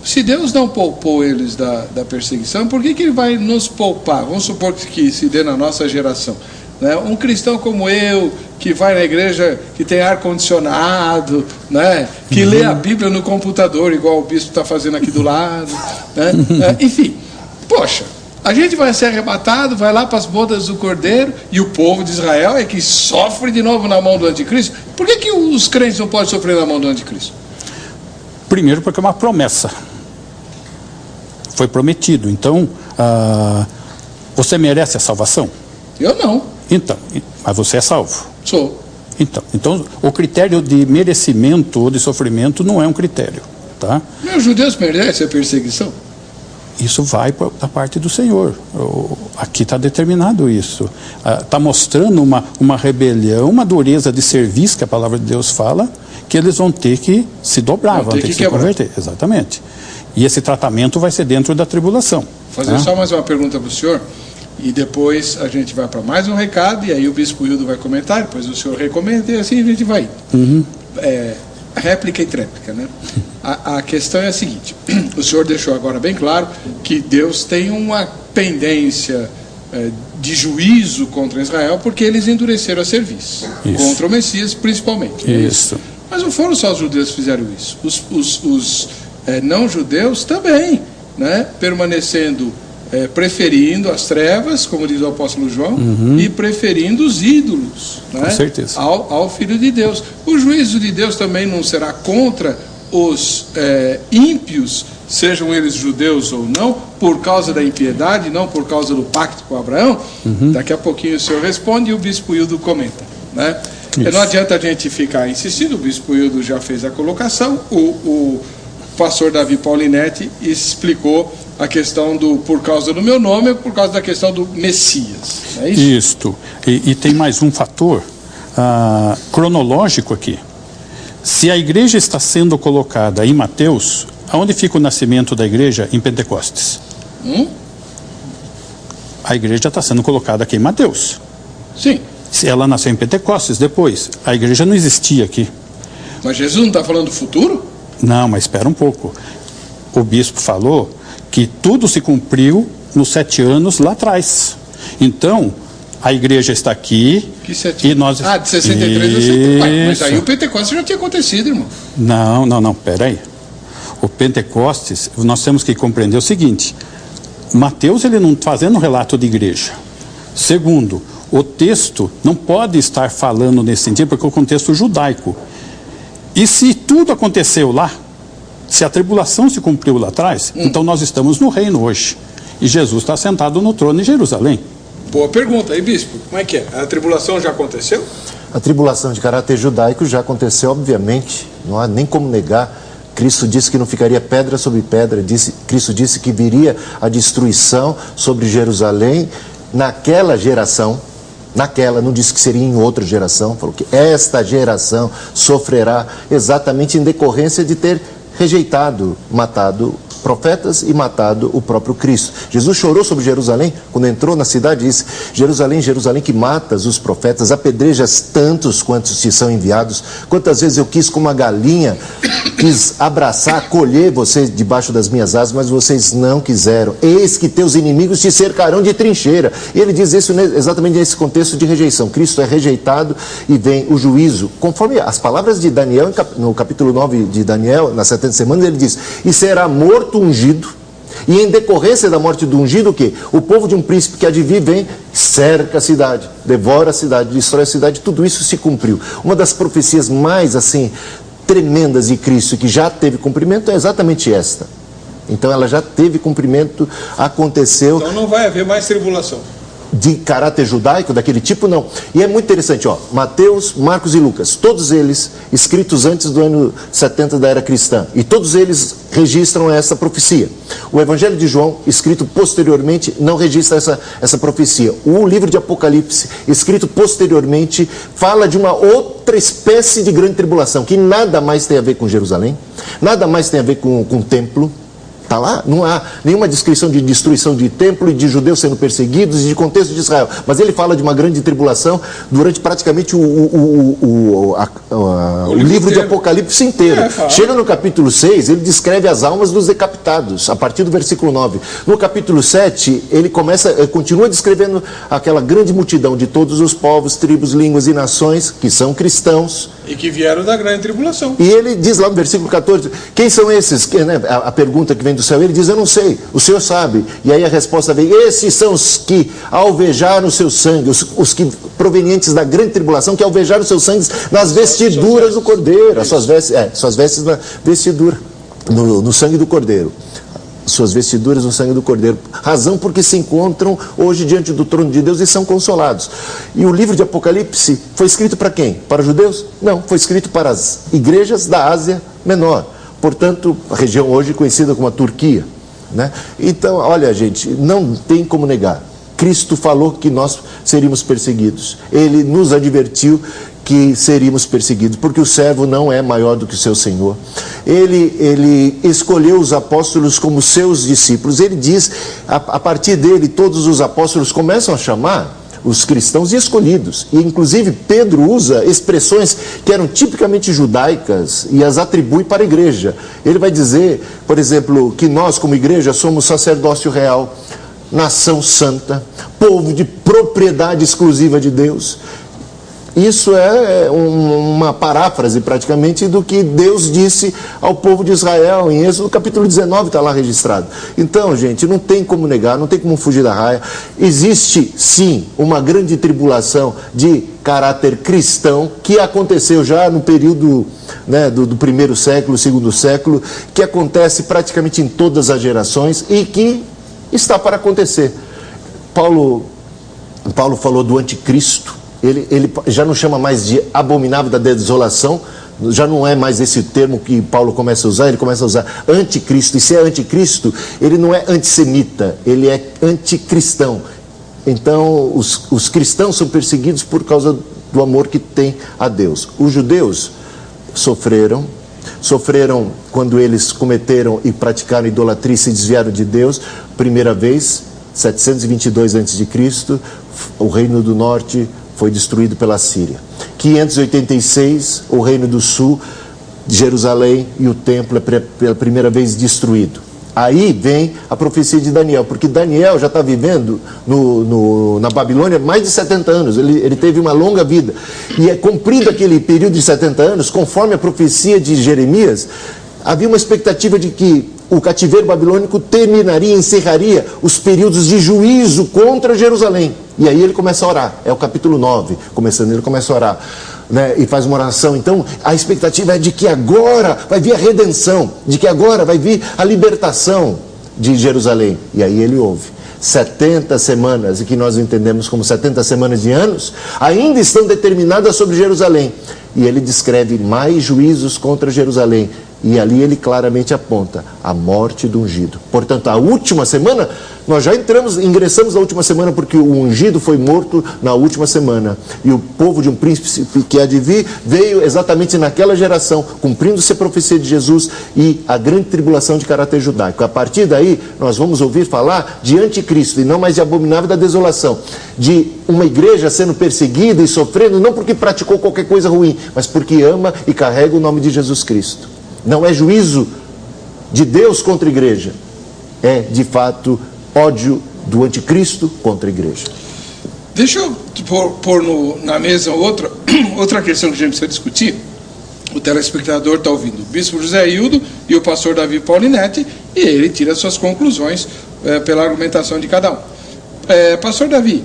se Deus não poupou eles da perseguição, por que ele vai nos poupar? Vamos supor que se dê na nossa geração. Né? Um cristão como eu, que vai na igreja, que tem ar-condicionado, né? Que lê a Bíblia no computador, igual o bispo está fazendo aqui do lado. Né? Enfim, poxa, a gente vai ser arrebatado, vai lá para as bodas do Cordeiro, e o povo de Israel é que sofre de novo na mão do anticristo. Por que os crentes não podem sofrer na mão do anticristo? Primeiro porque é uma promessa. Foi prometido. Então, você merece a salvação? Eu não. Então, mas você é salvo. Sou. Então, o critério de merecimento ou de sofrimento não é um critério, tá? Os judeus merecem a perseguição? Isso vai da parte do Senhor. Aqui está determinado isso. Está mostrando uma rebelião, uma dureza de serviço, que a palavra de Deus fala, que eles vão ter que se dobrar, vão ter que se converter. Exatamente. E esse tratamento vai ser dentro da tribulação. Vou fazer só mais uma pergunta para o senhor, e depois a gente vai para mais um recado, e aí o Bispo Hildo vai comentar, depois o senhor recomenda, e assim a gente vai. Réplica e tréplica, né? A questão é a seguinte: o senhor deixou agora bem claro que Deus tem uma pendência de juízo contra Israel, porque eles endureceram a serviço, contra o Messias principalmente. Isso. Mas não foram só os judeus que fizeram isso. Os não-judeus também, né? Permanecendo, preferindo as trevas, como diz o apóstolo João, e preferindo os ídolos, né? Com certeza. Ao Filho de Deus. O juízo de Deus também não será contra os ímpios, sejam eles judeus ou não, por causa da impiedade, não por causa do pacto com Abraão? Daqui a pouquinho o senhor responde e o Bispo Hildo comenta, né? Não adianta a gente ficar insistindo, o Bispo Hildo já fez a colocação, o pastor Davi Paulinetti explicou a questão do por causa do meu nome, por causa da questão do Messias. É isso? Isto. E tem mais um fator cronológico aqui. Se a igreja está sendo colocada em Mateus, aonde fica o nascimento da igreja? Em Pentecostes. A igreja está sendo colocada aqui em Mateus. Sim. Se ela nasceu em Pentecostes, depois, a igreja não existia aqui. Mas Jesus não está falando do futuro? Não, mas espera um pouco. O bispo falou que tudo se cumpriu nos 7 anos lá atrás. Então, a igreja está aqui. Que 7 e nós... de 63 a 70. Mas aí o Pentecostes já tinha acontecido, irmão. Não, peraí. O Pentecostes, nós temos que compreender o seguinte: Mateus, ele não está fazendo um relato de igreja. Segundo, o texto não pode estar falando nesse sentido, porque é o contexto judaico. E se tudo aconteceu lá, se a tribulação se cumpriu lá atrás, então nós estamos no reino hoje. E Jesus está sentado no trono em Jerusalém. Boa pergunta. Aí, bispo, como é que é? A tribulação já aconteceu? A tribulação de caráter judaico já aconteceu, obviamente. Não há nem como negar. Cristo disse que não ficaria pedra sobre pedra. Cristo disse que viria a destruição sobre Jerusalém naquela geração. Não disse que seria em outra geração. Falou que esta geração sofrerá exatamente em decorrência de ter rejeitado, matado profetas e matado o próprio Cristo. Jesus chorou sobre Jerusalém quando entrou na cidade e disse: Jerusalém, Jerusalém, que matas os profetas, apedrejas tantos quantos te são enviados. Quantas vezes eu quis, como uma galinha, quis abraçar, acolher vocês debaixo das minhas asas, mas vocês não quiseram. Eis que teus inimigos te cercarão de trincheira. E ele diz isso exatamente nesse contexto de rejeição. Cristo é rejeitado e vem o juízo. Conforme as palavras de Daniel, no capítulo 9 de Daniel, nas 70 semanas, ele diz: e será morto ungido, e em decorrência da morte do ungido, o quê? O povo de um príncipe que há de vir vem, cerca a cidade, devora a cidade, destrói a cidade. Tudo isso se cumpriu. Uma das profecias mais, assim, tremendas de Cristo, que já teve cumprimento, é exatamente esta. Então ela já teve cumprimento, aconteceu. Então não vai haver mais tribulação. De caráter judaico, daquele tipo, não. E é muito interessante, Mateus, Marcos e Lucas, todos eles escritos antes do ano 70 da era cristã, e todos eles registram essa profecia. O Evangelho de João, escrito posteriormente, não registra essa profecia. O livro de Apocalipse, escrito posteriormente, fala de uma outra espécie de grande tribulação, que nada mais tem a ver com Jerusalém, nada mais tem a ver com o templo. Está lá, não há nenhuma descrição de destruição de templo e de judeus sendo perseguidos e de contexto de Israel. Mas ele fala de uma grande tribulação durante praticamente o livro de Apocalipse inteiro. Chega no capítulo 6, ele descreve as almas dos decapitados, a partir do versículo 9. No capítulo 7, ele continua descrevendo aquela grande multidão de todos os povos, tribos, línguas e nações que são cristãos. E que vieram da grande tribulação. E ele diz lá no versículo 14, quem são esses? A pergunta que vem do céu, ele diz: eu não sei, o Senhor sabe. E aí a resposta vem: esses são os que alvejaram o seu sangue, os que provenientes da grande tribulação, que alvejaram o seu sangue nas vestiduras do Cordeiro, suas vestes na vestidura, no sangue do Cordeiro. suas vestiduras no sangue do Cordeiro. Razão porque se encontram hoje diante do trono de Deus e são consolados. E o livro de Apocalipse foi escrito para quem? Para os judeus? Não, foi escrito para as igrejas da Ásia Menor. Portanto, a região hoje conhecida como a Turquia, né? Então, olha, gente, não tem como negar. Cristo falou que nós seríamos perseguidos. Ele nos advertiu que seríamos perseguidos, porque o servo não é maior do que o seu Senhor. Ele escolheu os apóstolos como seus discípulos. Ele diz, a partir dele, todos os apóstolos começam a chamar os cristãos de escolhidos. E, inclusive, Pedro usa expressões que eram tipicamente judaicas e as atribui para a igreja. Ele vai dizer, por exemplo, que nós, como igreja, somos sacerdócio real, nação santa, povo de propriedade exclusiva de Deus. Isso é uma paráfrase praticamente do que Deus disse ao povo de Israel em Êxodo capítulo 19, está lá registrado. Então, gente, não tem como negar, não tem como fugir da raia. Existe sim uma grande tribulação de caráter cristão que aconteceu já no período, né, do primeiro século, segundo século, que acontece praticamente em todas as gerações e que está para acontecer. Paulo falou do anticristo. Ele já não chama mais de abominável da desolação, já não é mais esse termo que Paulo começa a usar, ele começa a usar anticristo. E se é anticristo, ele não é antissemita, ele é anticristão. Então, os cristãos são perseguidos por causa do amor que tem a Deus. Os judeus sofreram quando eles cometeram e praticaram idolatria e se desviaram de Deus. Primeira vez, 722 a.C., o Reino do Norte foi destruído pela Síria. 586, o Reino do Sul, Jerusalém e o Templo é pela primeira vez destruído. Aí vem a profecia de Daniel, porque Daniel já está vivendo na Babilônia mais de 70 anos, ele teve uma longa vida. E é cumprido aquele período de 70 anos, conforme a profecia de Jeremias, havia uma expectativa de que o cativeiro babilônico terminaria, encerraria os períodos de juízo contra Jerusalém. E aí ele começa a orar, é o capítulo 9, começando, ele começa a orar, né, e faz uma oração. Então a expectativa é de que agora vai vir a redenção, de que agora vai vir a libertação de Jerusalém. E aí ele ouve 70 semanas, e que nós entendemos como 70 semanas de anos, ainda estão determinadas sobre Jerusalém. E ele descreve mais juízos contra Jerusalém. E ali ele claramente aponta a morte do ungido. Portanto, a última semana, nós já ingressamos na última semana, porque o ungido foi morto na última semana. E o povo de um príncipe que há de vir veio exatamente naquela geração, cumprindo-se a profecia de Jesus e a grande tribulação de caráter judaico. A partir daí, nós vamos ouvir falar de anticristo, e não mais de abominável da desolação. De uma igreja sendo perseguida e sofrendo, não porque praticou qualquer coisa ruim, mas porque ama e carrega o nome de Jesus Cristo. Não é juízo de Deus contra a igreja, é de fato ódio do anticristo contra a igreja. Deixa eu pôr na mesa outra questão que a gente precisa discutir. O telespectador está ouvindo o bispo José Hildo e o pastor Davi Paulinetti, e ele tira suas conclusões pela argumentação de cada um. Pastor Davi,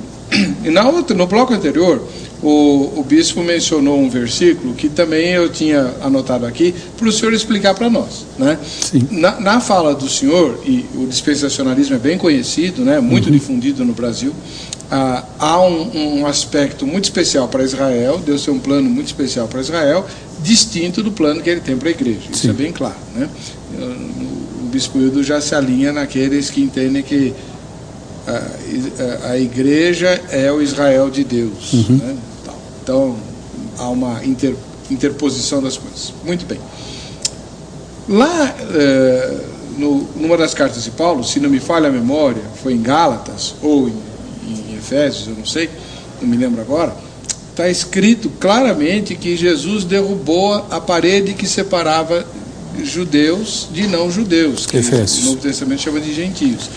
no bloco anterior, o bispo mencionou um versículo que também eu tinha anotado aqui para o senhor explicar para nós, né? Sim. Na fala do senhor, e o dispensacionalismo é bem conhecido, né? Muito difundido no Brasil, há um aspecto muito especial para Israel. Deus tem um plano muito especial para Israel, distinto do plano que ele tem para a igreja. Isso Sim. é bem claro, né? O bispo Hildo já se alinha naqueles que entendem que a igreja é o Israel de Deus, né? Então, há uma interposição das coisas. Muito bem. Lá, numa das cartas de Paulo, se não me falha a memória, foi em Gálatas, ou em Efésios, eu não sei, não me lembro agora, está escrito claramente que Jesus derrubou a parede que separava judeus de não-judeus, que o Novo Testamento chama de gentios.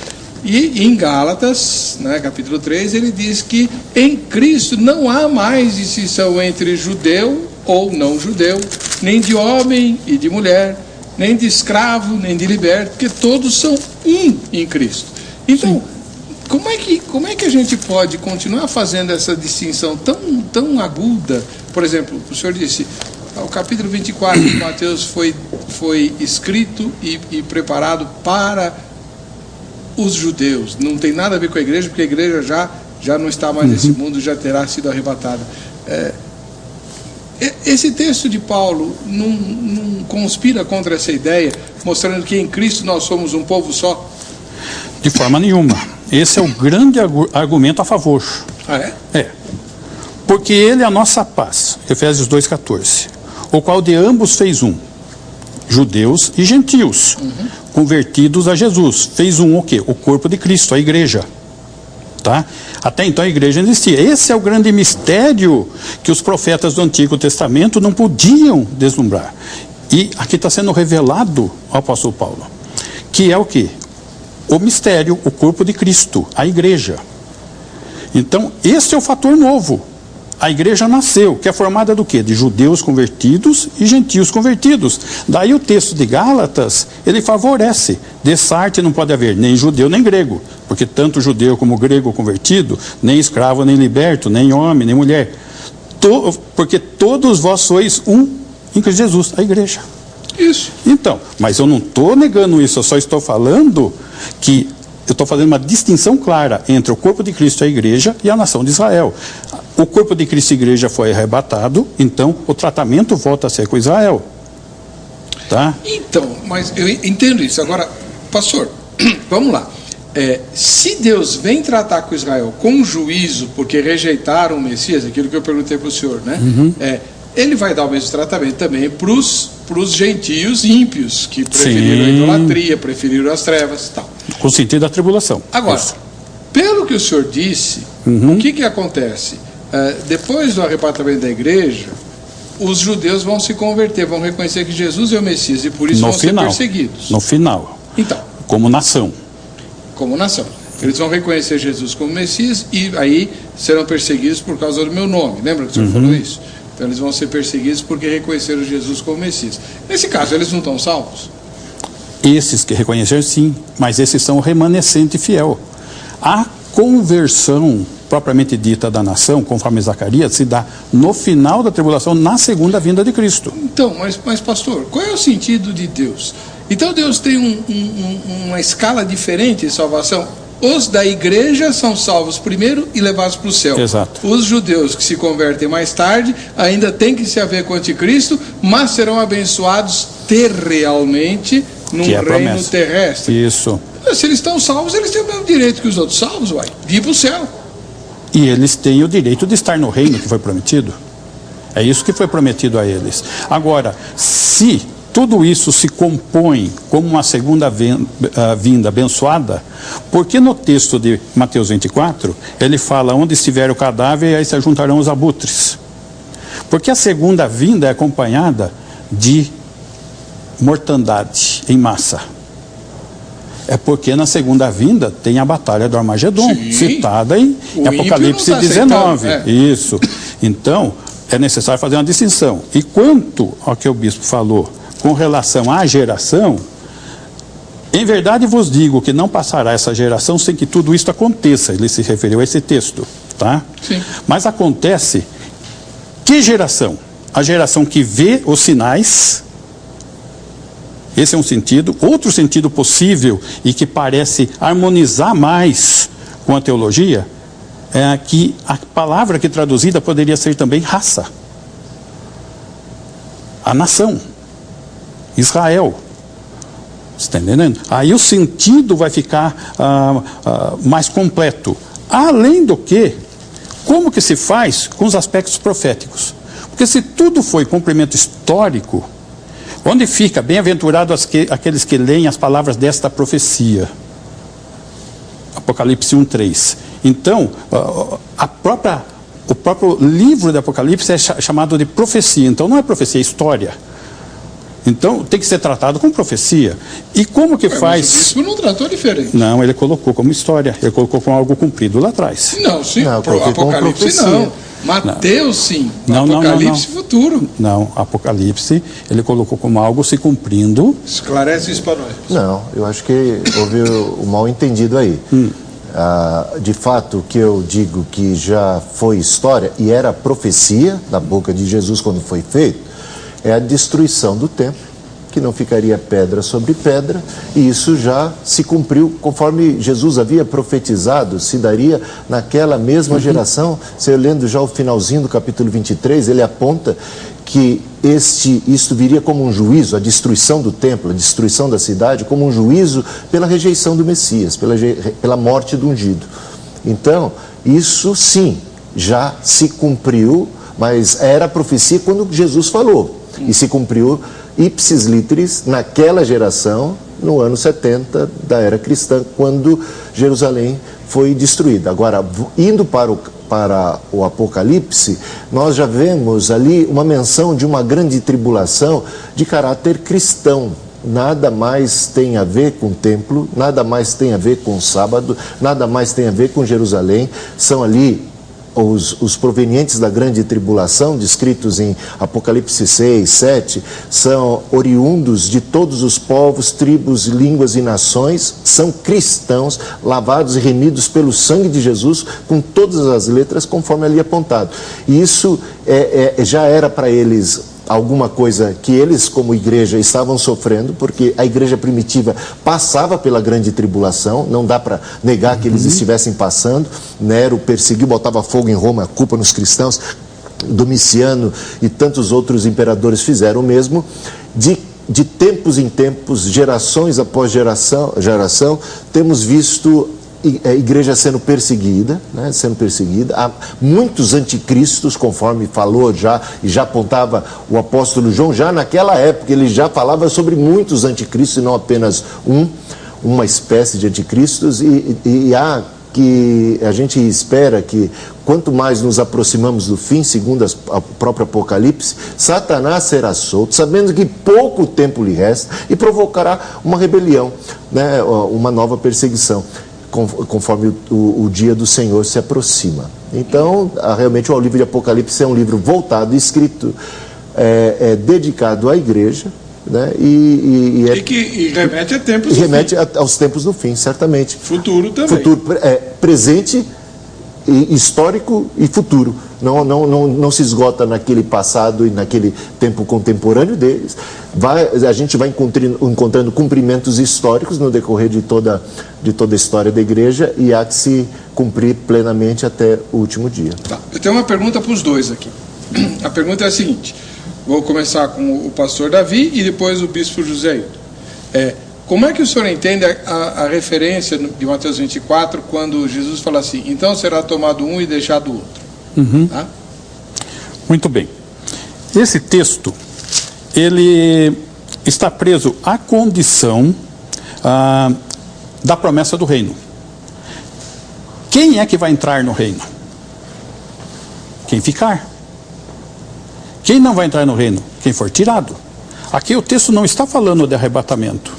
E em Gálatas, né, capítulo 3, ele diz que em Cristo não há mais distinção entre judeu ou não judeu, nem de homem e de mulher, nem de escravo, nem de liberto, porque todos são um em Cristo. Então, como é que a gente pode continuar fazendo essa distinção tão aguda? Por exemplo, o senhor disse, o capítulo 24 de Mateus foi escrito e preparado para os judeus, não tem nada a ver com a igreja, porque a igreja já não está mais nesse mundo, já terá sido arrebatada. Esse texto de Paulo não conspira contra essa ideia, mostrando que em Cristo nós somos um povo só? De forma nenhuma. Esse é o grande argumento a favor. Ah, é? É. Porque ele é a nossa paz, Efésios 2,14, o qual de ambos fez um, judeus e gentios, convertidos a Jesus. Fez um o quê? O corpo de Cristo, a igreja. Tá? Até então a igreja existia. Esse é o grande mistério que os profetas do Antigo Testamento não podiam deslumbrar. E aqui está sendo revelado ao apóstolo Paulo, que é o quê? O mistério, o corpo de Cristo, a igreja. Então, esse é o fator novo. A igreja nasceu, que é formada do quê? De judeus convertidos e gentios convertidos. Daí o texto de Gálatas, ele favorece. Dessarte não pode haver nem judeu nem grego, porque tanto judeu como grego convertido, nem escravo nem liberto, nem homem nem mulher. Porque todos vós sois um em Cristo Jesus, a igreja. Isso. Então, mas eu não estou negando isso, eu só estou falando que eu estou fazendo uma distinção clara entre o corpo de Cristo, a igreja, e a nação de Israel. O corpo de Cristo e a igreja foi arrebatado, então o tratamento volta a ser com Israel. Tá? Então, mas eu entendo isso. Agora, pastor, vamos lá. Se Deus vem tratar com Israel com juízo, porque rejeitaram o Messias, aquilo que eu perguntei para o senhor, né? Ele vai dar o mesmo tratamento também para os gentios ímpios, que preferiram a idolatria, preferiram as trevas e tal. Com sentido da tribulação. Agora, pelo que o senhor disse, o que acontece? Depois do arrebatamento da igreja, os judeus vão se converter, vão reconhecer que Jesus é o Messias e por isso vão ser perseguidos. No final. Então. Como nação. Como nação. Eles vão reconhecer Jesus como Messias e aí serão perseguidos por causa do meu nome. Lembra que o senhor falou isso? Então eles vão ser perseguidos porque reconheceram Jesus como Messias. Nesse caso, eles não estão salvos? Esses que reconheceram, sim, mas esses são o remanescente fiel. A conversão propriamente dita da nação, conforme Zacarias, se dá no final da tribulação, na segunda vinda de Cristo. Então, mas pastor, qual é o sentido de Deus? Então Deus tem uma escala diferente de salvação? Os da igreja são salvos primeiro e levados para o céu. Exato. Os judeus que se convertem mais tarde ainda têm que se haver com o anticristo, mas serão abençoados terrealmente num reino terrestre. Isso. Se eles estão salvos, eles têm o mesmo direito que os outros salvos, de ir para o céu. E eles têm o direito de estar no reino que foi prometido. É isso que foi prometido a eles. Agora, se tudo isso se compõe como uma segunda vinda abençoada, porque no texto de Mateus 24, ele fala, onde estiver o cadáver, aí se juntarão os abutres. Porque a segunda vinda é acompanhada de mortandade em massa. É porque na segunda vinda tem a batalha do Armagedon, citada em Apocalipse 19. Isso. Então, é necessário fazer uma distinção. E quanto ao que o bispo falou com relação à geração, em verdade vos digo que não passará essa geração sem que tudo isso aconteça. Ele se referiu a esse texto, tá? Sim. Mas acontece, que geração? A geração que vê os sinais. Esse é um sentido. Outro sentido possível e que parece harmonizar mais com a teologia é que a palavra que traduzida poderia ser também raça. A nação. Israel. Você está entendendo? Aí o sentido vai ficar mais completo. Além do que, como que se faz com os aspectos proféticos? Porque se tudo foi cumprimento histórico, onde fica bem-aventurado aqueles que leem as palavras desta profecia? Apocalipse 1:3. Então, o próprio livro de Apocalipse é chamado de profecia. Então, não é profecia, é história. Então, tem que ser tratado como profecia. E como que faz... Mas o bispo não tratou diferente. Não, ele colocou como história. Ele colocou como algo cumprido lá atrás. Não, sim. Não, Apocalipse não. Mateus, sim. Apocalipse futuro. Não, Apocalipse, ele colocou como algo se cumprindo. Esclarece isso para nós. Não, eu acho que houve o mal entendido aí. De fato, o que eu digo que já foi história e era profecia da boca de Jesus quando foi feito, é a destruição do templo, que não ficaria pedra sobre pedra, e isso já se cumpriu conforme Jesus havia profetizado, se daria naquela mesma geração. Você lendo já o finalzinho do capítulo 23, ele aponta que isto viria como um juízo, a destruição do templo, a destruição da cidade, como um juízo pela rejeição do Messias, pela morte do ungido. Então, isso sim, já se cumpriu, mas era a profecia quando Jesus falou. E se cumpriu ipsis literis naquela geração, no ano 70 da era cristã, quando Jerusalém foi destruída. Agora, indo para o Apocalipse, nós já vemos ali uma menção de uma grande tribulação de caráter cristão. Nada mais tem a ver com o templo, nada mais tem a ver com o sábado, nada mais tem a ver com Jerusalém. São ali os provenientes da grande tribulação, descritos em Apocalipse 6, 7, são oriundos de todos os povos, tribos, línguas e nações, são cristãos, lavados e remidos pelo sangue de Jesus, com todas as letras, conforme ali apontado. E isso já era para eles alguma coisa que eles, como igreja, estavam sofrendo, porque a igreja primitiva passava pela grande tribulação, não dá para negar que eles estivessem passando. Nero perseguiu, botava fogo em Roma, a culpa nos cristãos. Domiciano e tantos outros imperadores fizeram o mesmo. De tempos em tempos, gerações após geração, temos visto a igreja sendo perseguida, né, há muitos anticristos, conforme falou já, e já apontava o apóstolo João, já naquela época ele já falava sobre muitos anticristos, e não apenas uma espécie de anticristos, e há que a gente espera que quanto mais nos aproximamos do fim, segundo o próprio Apocalipse, Satanás será solto, sabendo que pouco tempo lhe resta, e provocará uma rebelião, né, uma nova perseguição, conforme o dia do Senhor se aproxima. Então, realmente o livro de Apocalipse é um livro voltado, escrito, dedicado à igreja, né? E remete a tempos do fim. Remete aos tempos do fim, certamente. Futuro também. Futuro, presente, histórico e futuro. Não se esgota naquele passado e naquele tempo contemporâneo deles. A gente vai encontrando cumprimentos históricos no decorrer de toda a história da igreja, e há que se cumprir plenamente até o último dia. Tá. Eu tenho uma pergunta para os dois aqui. A pergunta é a seguinte: vou começar com o pastor Davi e depois o bispo José Hilton. Como é que o senhor entende a referência de Mateus 24, quando Jesus fala assim: então será tomado um e deixado o outro? Tá? Muito bem. Esse texto, ele está preso à condição da promessa do reino. Quem é que vai entrar no reino? Quem ficar. Quem não vai entrar no reino? Quem for tirado. Aqui o texto não está falando de arrebatamento.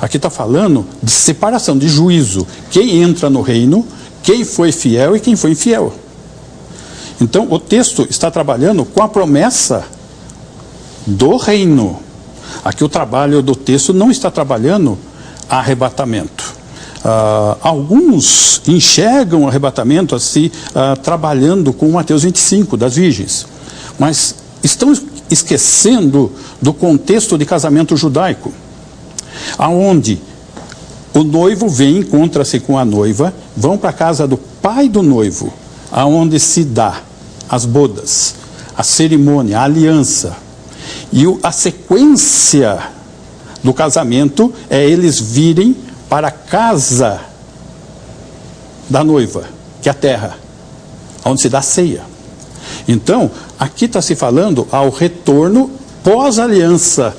Aqui está falando de separação, de juízo. Quem entra no reino, quem foi fiel e quem foi infiel. Então, o texto está trabalhando com a promessa do reino. Aqui o trabalho do texto não está trabalhando arrebatamento. Alguns enxergam o arrebatamento assim, trabalhando com Mateus 25, das virgens. Mas estão esquecendo do contexto de casamento judaico, aonde o noivo vem, encontra-se com a noiva, vão para a casa do pai do noivo, aonde se dá as bodas, a cerimônia, a aliança. E a sequência do casamento é eles virem para a casa da noiva, que é a terra, onde se dá a ceia. Então, aqui está se falando ao retorno pós-aliança,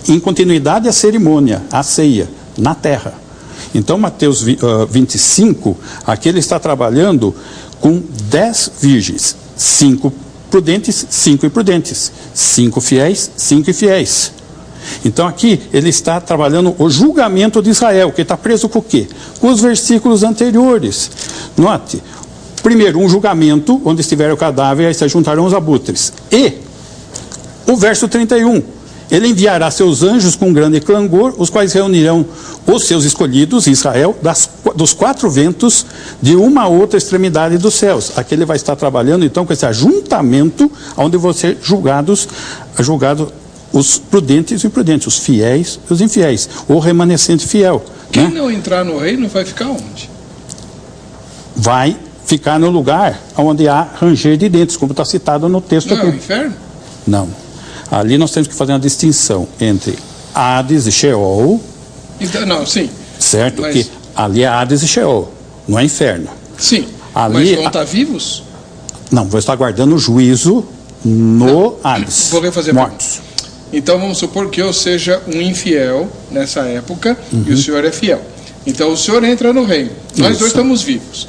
em continuidade à cerimônia, à ceia, na terra. Então, Mateus 25, aqui ele está trabalhando com 10 virgens, 5 prudentes, 5 imprudentes, 5 fiéis, 5 infiéis. Então aqui ele está trabalhando o julgamento de Israel, que está preso com o quê? Com os versículos anteriores. Note, primeiro, um julgamento, onde estiver o cadáver, aí se juntarão os abutres. E o verso 31, ele enviará seus anjos com grande clangor, os quais reunirão os seus escolhidos, Israel, dos 4 ventos, de uma a outra extremidade dos céus. Aqui ele vai estar trabalhando, então, com esse ajuntamento, onde vão ser julgados os prudentes e imprudentes, os fiéis e os infiéis, o remanescente fiel. Quem não entrar no reino vai ficar onde? Vai ficar no lugar onde há ranger de dentes, como está citado no texto Não aqui. é o inferno? Não. Ali nós temos que fazer uma distinção entre Hades e Sheol, Então, não, sim. certo? Mas- Que ali é Hades e Sheol, não é inferno. Sim. Ali- Mas vão estar vivos? Não, vou estar aguardando o juízo no Hades. Vou refazer a mortos. Então vamos supor que eu seja um infiel nessa época e o senhor é fiel. Então o senhor entra no reino. Nós Isso. dois estamos vivos.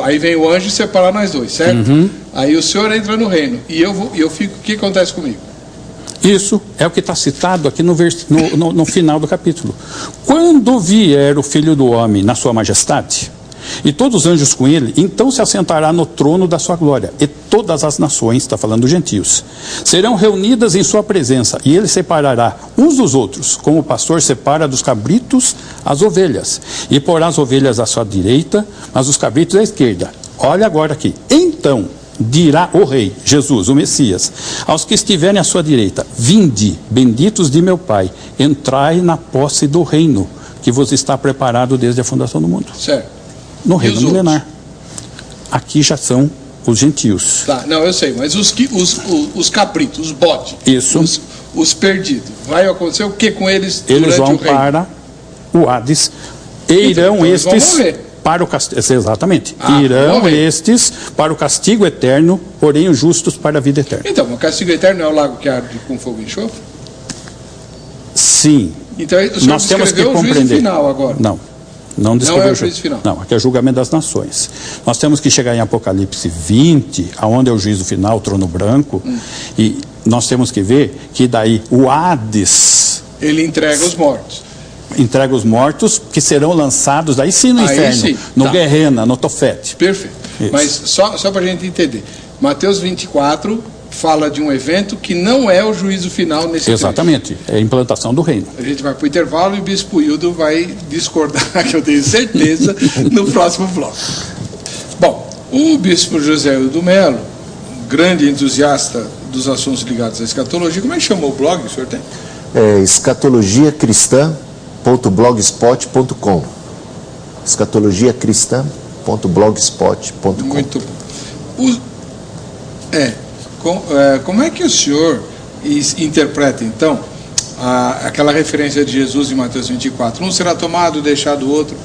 Aí vem o anjo separar nós dois, certo? Aí o senhor entra no reino e eu fico. O que acontece comigo? Isso é o que está citado aqui no final do capítulo. Quando vier o Filho do Homem na sua majestade, e todos os anjos com ele, então se assentará no trono da sua glória, e todas as nações, está falando dos gentios, serão reunidas em sua presença, e ele separará uns dos outros, como o pastor separa dos cabritos as ovelhas, e porá as ovelhas à sua direita, mas os cabritos à esquerda. Olha agora aqui. Então dirá o rei, Jesus, o Messias, aos que estiverem à sua direita: vinde, benditos de meu Pai, entrai na posse do reino, que vos está preparado desde a fundação do mundo. Certo. No E reino os milenar. Aqui já são os gentios. Tá, não, eu sei, mas os cabritos, os bodes, Isso. os perdidos, vai acontecer o que com eles Eles durante vão o reino? para o Hades e irão então eles vão estes morrer. para o castigo. Exatamente. Ah, Irão morrer. estes para o castigo eterno, porém os justos para a vida eterna. Então, o castigo eterno é o lago que arde com fogo e enxofre? Sim. Então o senhor Nós temos que descreveu o juízo compreender. final agora. Não descreveu Não é o o juízo final. Não, aqui é o julgamento das nações. Nós temos que chegar em Apocalipse 20, aonde é o juízo final, o trono branco, e nós temos que ver que daí o Hades Ele entrega os mortos. entrega os mortos, que serão lançados daí sim no Aí inferno, sim, no tá. Guerrena, no Tofete. Perfeito. Isso. Mas só para a gente entender. Mateus 24 fala de um evento que não é o juízo final nesse Exatamente, é a implantação do reino. trecho. A gente vai para o intervalo e o Bispo Hildo vai discordar, que eu tenho certeza, no próximo bloco. Bom, o Bispo José Hildo Melo, grande entusiasta dos assuntos ligados à escatologia, como é que chamou o blog que o senhor tem? É escatologiacristã.blogspot.com. escatologiacristã.blogspot.com. Muito bom. Como é que o senhor interpreta, então, aquela referência de Jesus em Mateus 24? Um será tomado, deixado o outro.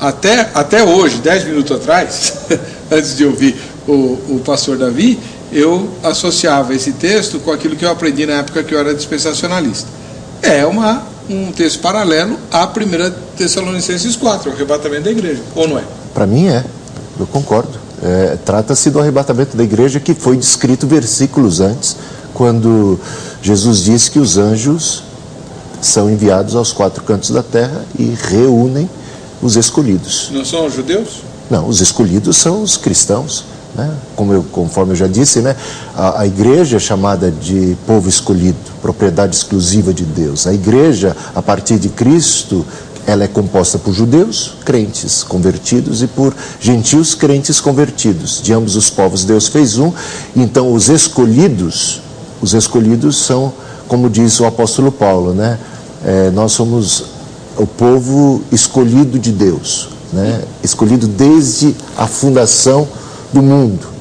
Até hoje, 10 minutos atrás, antes de ouvir o pastor Davi, eu associava esse texto com aquilo que eu aprendi na época que eu era dispensacionalista. É um texto paralelo à 1 Tessalonicenses 4, o arrebatamento da igreja, ou não é? Para mim eu concordo. Trata-se do arrebatamento da igreja que foi descrito versículos antes, quando Jesus disse que os anjos são enviados aos 4 cantos da terra e reúnem os escolhidos. Não são os judeus? Não, os escolhidos são os cristãos, né? Conforme eu já disse, né? A igreja é chamada de povo escolhido, propriedade exclusiva de Deus. A igreja, a partir de Cristo, ela é composta por judeus, crentes convertidos, e por gentios, crentes convertidos. De ambos os povos Deus fez um. Então os escolhidos são, como diz o apóstolo Paulo, né? Nós somos o povo escolhido de Deus, né? Escolhido desde a fundação do mundo.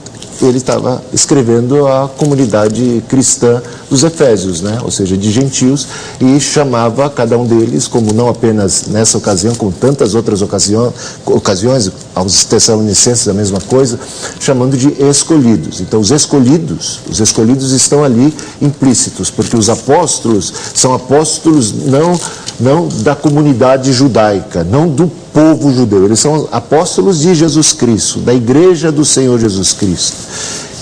Ele estava escrevendo a comunidade cristã dos Efésios, né? Ou seja, de gentios, e chamava cada um deles, como não apenas nessa ocasião, como tantas outras ocasiões, aos Tessalonicenses a mesma coisa, chamando de escolhidos. Então os escolhidos estão ali implícitos, porque os apóstolos são apóstolos não da comunidade judaica, não do povo judeu, eles são apóstolos de Jesus Cristo, da igreja do Senhor Jesus Cristo.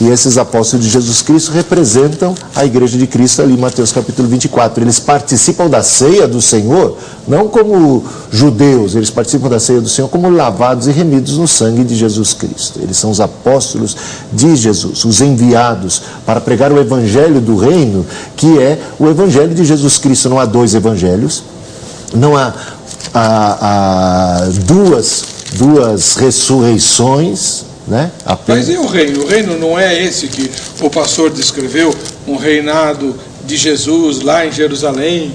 E esses apóstolos de Jesus Cristo representam a igreja de Cristo ali em Mateus capítulo 24. Eles participam da ceia do Senhor, não como judeus, eles participam da ceia do Senhor como lavados e remidos no sangue de Jesus Cristo. Eles são os apóstolos de Jesus, os enviados para pregar o evangelho do reino, que é o evangelho de Jesus Cristo. Não há 2 evangelhos, não há duas ressurreições, né? Mas e o reino? O reino não é esse que o pastor descreveu, um reinado de Jesus lá em Jerusalém?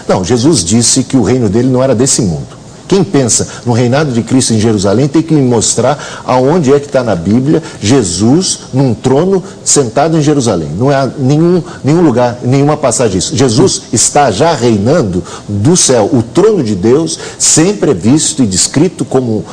Não, Jesus disse que o reino dele não era desse mundo. Quem pensa no reinado de Cristo em Jerusalém tem que me mostrar aonde é que está na Bíblia Jesus num trono sentado em Jerusalém. Não há nenhum lugar, nenhuma passagem disso. Jesus está já reinando do céu. O trono de Deus sempre é visto e descrito como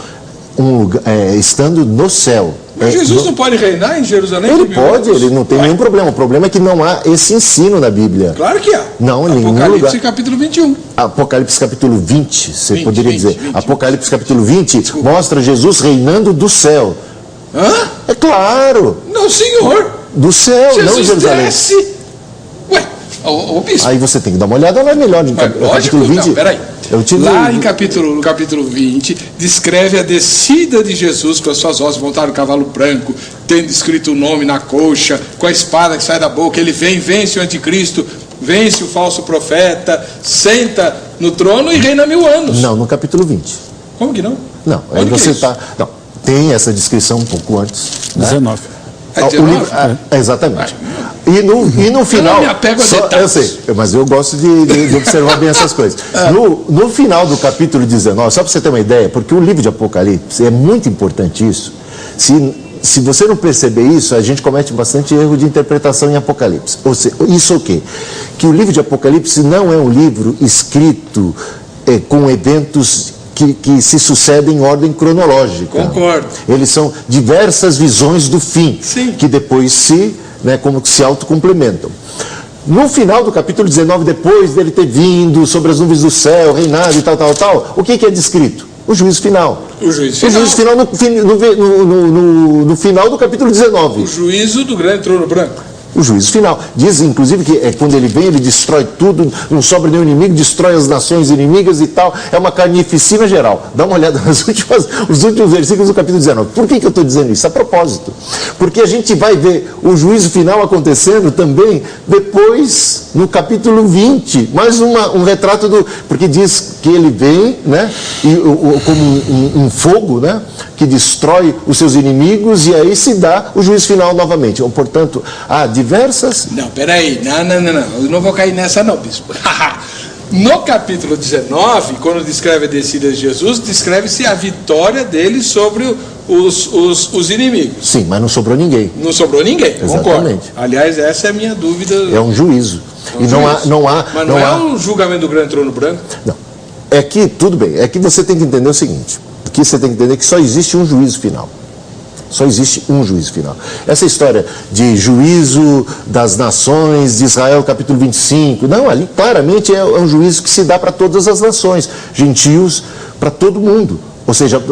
um lugar, estando no céu. Mas Jesus não pode reinar em Jerusalém? Ele pode, ele não tem nenhum problema. O problema é que não há esse ensino na Bíblia. Claro que há. Não, em nenhum lugar. Apocalipse capítulo 21. Apocalipse capítulo 20, você poderia dizer. 20. Apocalipse capítulo 20 mostra Jesus reinando do céu. Hã? É claro. Não, senhor. Do céu, Jesus não em Jerusalém. desce. Ué, ô bispo. Aí você tem que dar uma olhada, não é melhor em capítulo 20. Não, peraí. No capítulo 20, descreve a descida de Jesus com as suas hostes, montado no cavalo branco, tendo escrito o nome na coxa, com a espada que sai da boca. Ele vem, vence o anticristo, vence o falso profeta, senta no trono e reina 1000 anos. Não, no capítulo 20. Como que não? Não, aí você está... Não, tem essa descrição um pouco antes. Né? 19. É 19? Exatamente. E no final... Eu não me apego a detalhes. Eu sei, mas eu gosto de observar bem essas coisas. No final do capítulo 19, só para você ter uma ideia, porque o livro de Apocalipse, é muito importante isso. Se você não perceber isso, a gente comete bastante erro de interpretação em Apocalipse. Ou seja, isso o quê? Que o livro de Apocalipse não é um livro escrito com eventos que se sucedem em ordem cronológica. Concordo. Eles são diversas visões do fim, Sim. que depois como que se autocomplementam. No final do capítulo 19, depois dele ter vindo sobre as nuvens do céu, reinado e tal, o que é descrito? O juízo final. O juízo final no final do capítulo 19. O juízo do grande trono branco. O juízo final. Diz, inclusive, que quando ele vem, ele destrói tudo, não sobra nenhum inimigo, destrói as nações inimigas e tal. É uma carnificina geral. Dá uma olhada nos últimos versículos do capítulo 19. Por que eu estou dizendo isso? A propósito. Porque a gente vai ver o juízo final acontecendo também depois, no capítulo 20. Mais um retrato do... Porque diz que ele vem, né? Como um fogo, né? Que destrói os seus inimigos e aí se dá o juízo final novamente. Então, portanto, há diversas... Não, peraí, não, eu não vou cair nessa não, bispo. No capítulo 19, quando descreve a descida de Jesus, descreve-se a vitória dele sobre os inimigos. Sim, mas não sobrou ninguém. Não sobrou ninguém, Exatamente. Concordo. Aliás, essa é a minha dúvida. É um juízo. É um juízo. Mas não há o julgamento do grande trono branco? Não. É que, tudo bem, é que você tem que entender o seguinte, que você tem que entender que só existe um juízo final. Só existe um juízo final. Essa história de juízo das nações de Israel, capítulo 25, não, ali claramente é um juízo que se dá para todas as nações, gentios, para todo mundo. Ou seja,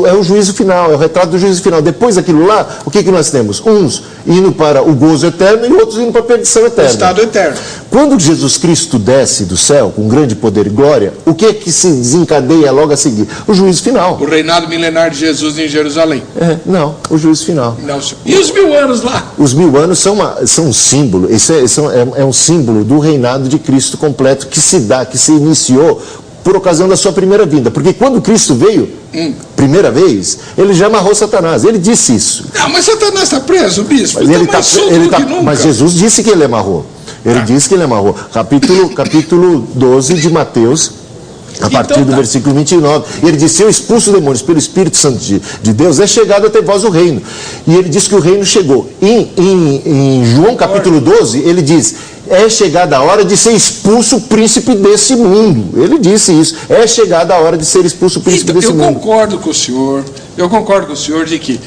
é o juízo final, é o retrato do juízo final. Depois daquilo lá, o que nós temos? Uns indo para o gozo eterno e outros indo para a perdição eterna. O estado eterno. Quando Jesus Cristo desce do céu com grande poder e glória, o que é que se desencadeia logo a seguir? O juízo final. O reinado milenar de Jesus em Jerusalém. Não, o juízo final. Não, e os 1000 anos lá? Os 1000 anos são um símbolo, é um símbolo do reinado de Cristo completo que se iniciou por ocasião da sua primeira vinda. Porque quando Cristo veio, primeira vez, ele já amarrou Satanás. Ele disse isso. Não, mas Satanás está preso, bispo. Mas Jesus disse que ele amarrou. Ele disse que ele amarrou. Capítulo 12 de Mateus, a partir do versículo 29. Ele disse: eu expulso demônios pelo Espírito Santo de Deus, é chegado até vós o reino. E ele disse que o reino chegou. Em João capítulo 12, ele diz: é chegada a hora de ser expulso o príncipe desse mundo. Ele disse isso. É chegada a hora de ser expulso o príncipe desse mundo. Eu concordo com o senhor de que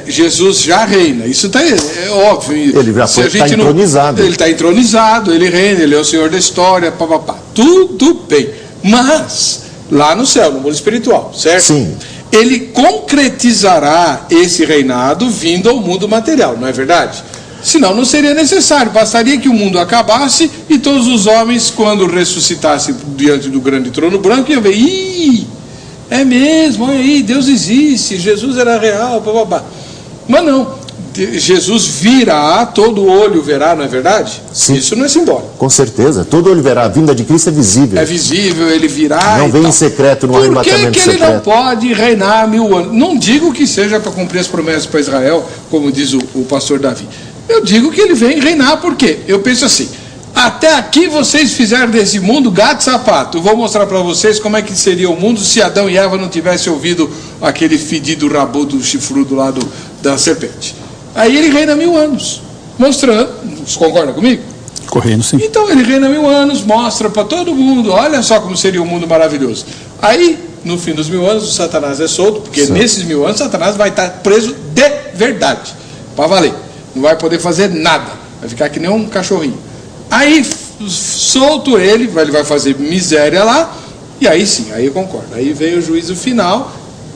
Jesus já reina. Isso é óbvio. Ele já está entronizado. Ele está entronizado, ele reina, ele é o senhor da história, papapá. Tudo bem. Mas, lá no céu, no mundo espiritual, certo? Sim. Ele concretizará esse reinado vindo ao mundo material, não é verdade? Senão não seria necessário, bastaria que o mundo acabasse e todos os homens, quando ressuscitassem diante do grande trono branco, iam ver: é mesmo, olha aí, Deus existe, Jesus era real, papapá. Mas não, Jesus virá, todo olho verá, não é verdade? Sim. Isso não é simbólico. Com certeza, todo olho verá, a vinda de Cristo é visível. É visível, ele virá. Não vem em secreto, no arrebatamento secreto. Por que ele não pode reinar 1000 anos? Não digo que seja para cumprir as promessas para Israel, como diz o pastor Davi. Eu digo que ele vem reinar, por quê? Eu penso assim: Até aqui vocês fizeram desse mundo gato e sapato. Eu vou mostrar para vocês como é que seria o mundo se Adão e Eva não tivessem ouvido aquele fedido rabudo chifrudo lá da serpente. Aí ele reina 1000 anos, mostrando. Você concorda comigo? Correndo, sim. Então ele reina 1000 anos, mostra para todo mundo, olha só como seria um mundo maravilhoso. Aí, no fim dos 1000 anos, o Satanás é solto, porque nesses 1000 anos, Satanás vai estar preso de verdade, para valer. Não vai poder fazer nada, vai ficar que nem um cachorrinho. Aí, solto ele vai fazer miséria lá, e aí sim, aí eu concordo. Aí vem o juízo final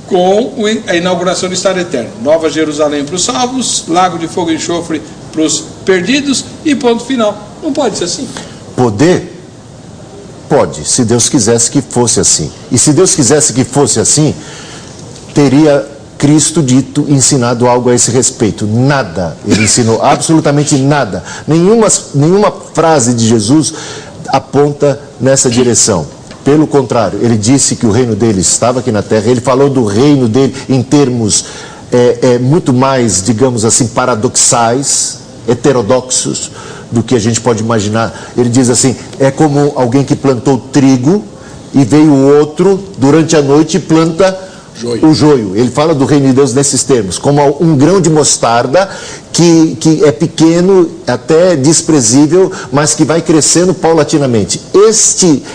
com a inauguração do Estado Eterno. Nova Jerusalém para os salvos, lago de fogo e enxofre para os perdidos, e ponto final. Não pode ser assim. Poder? Pode, se Deus quisesse que fosse assim. E se Deus quisesse que fosse assim, teria Cristo dito, ensinado algo a esse respeito. Nada. Ele ensinou absolutamente nada. Nenhuma frase de Jesus aponta nessa direção. Pelo contrário, ele disse que o reino dele estava aqui na terra. Ele falou do reino dele em termos muito mais, digamos assim, paradoxais, heterodoxos, do que a gente pode imaginar. Ele diz assim, é como alguém que plantou trigo e veio outro durante a noite e planta o joio. Ele fala do reino de Deus nesses termos, como um grão de mostarda que é pequeno, até desprezível, mas que vai crescendo paulatinamente.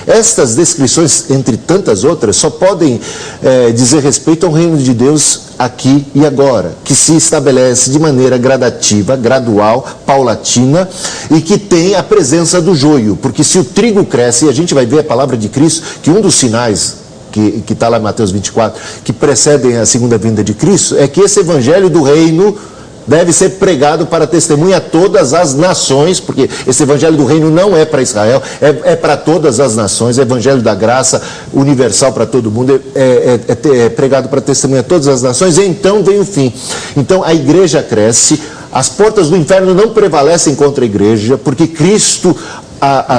Estas descrições, entre tantas outras, só podem dizer respeito ao reino de Deus aqui e agora, que se estabelece de maneira gradativa, gradual, paulatina, e que tem a presença do joio, porque se o trigo cresce, e a gente vai ver a palavra de Cristo, que um dos sinais que está lá em Mateus 24, que precedem a segunda vinda de Cristo, é que esse evangelho do reino deve ser pregado para testemunha a todas as nações, porque esse evangelho do reino não é para Israel, é para todas as nações, é evangelho da graça universal para todo mundo, é pregado para testemunha a todas as nações, e então vem o fim. Então a igreja cresce, as portas do inferno não prevalecem contra a igreja, porque Cristo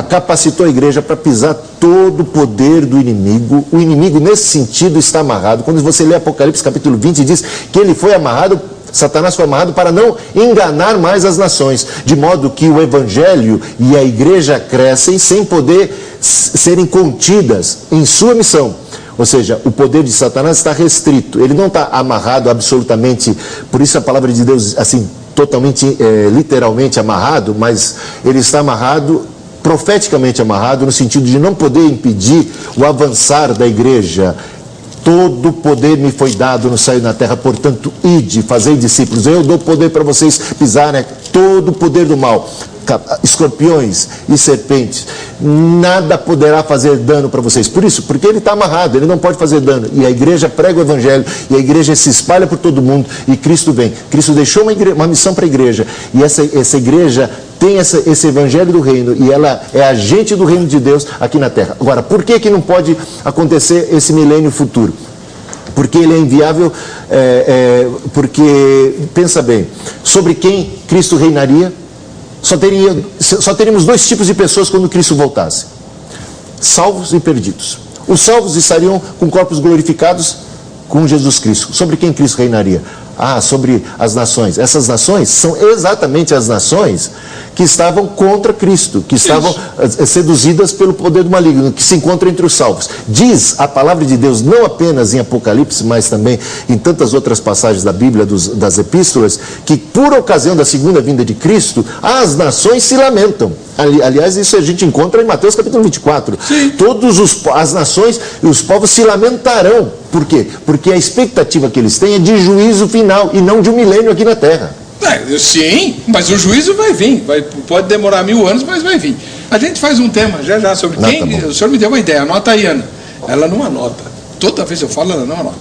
capacitou a igreja para pisar todo o poder do inimigo. O inimigo, nesse sentido, está amarrado. Quando você lê Apocalipse capítulo 20, diz que ele foi amarrado, Satanás foi amarrado para não enganar mais as nações, de modo que o evangelho e a igreja crescem sem poder serem contidas em sua missão. Ou seja, o poder de Satanás está restrito, ele não está amarrado absolutamente, por isso a palavra de Deus, assim, totalmente, literalmente amarrado, mas ele está amarrado, profeticamente amarrado, no sentido de não poder impedir o avançar da igreja. Todo poder me foi dado no céu e na terra, portanto, ide, fazei discípulos. Eu dou poder para vocês pisarem todo o poder do mal, escorpiões e serpentes. Nada poderá fazer dano para vocês. Por isso, porque ele está amarrado, ele não pode fazer dano. E a igreja prega o evangelho, e a igreja se espalha por todo mundo, e Cristo vem. Cristo deixou uma missão para a igreja, e essa igreja tem esse evangelho do reino, e ela é agente do reino de Deus aqui na terra. Agora, por que não pode acontecer esse milênio futuro? Porque ele é inviável, porque, pensa bem, sobre quem Cristo reinaria? Só teríamos dois tipos de pessoas quando Cristo voltasse: salvos e perdidos. Os salvos estariam com corpos glorificados com Jesus Cristo. Sobre quem Cristo reinaria? Sobre as nações. Essas nações são exatamente as nações que estavam contra Cristo, que estavam seduzidas pelo poder do maligno, que se encontram entre os salvos. Diz a palavra de Deus, não apenas em Apocalipse, mas também em tantas outras passagens da Bíblia, das epístolas, que por ocasião da segunda vinda de Cristo, as nações se lamentam. Aliás, isso a gente encontra em Mateus capítulo 24. As nações e os povos se lamentarão. Por quê? Porque a expectativa que eles têm é de juízo final e não de um milênio aqui na terra. Sim, mas o juízo vai vir. Pode demorar 1000 anos, mas vai vir. A gente faz um tema já sobre quem... Tá, o senhor me deu uma ideia, anota aí, Ana. Ela não anota. Toda vez que eu falo, ela não anota.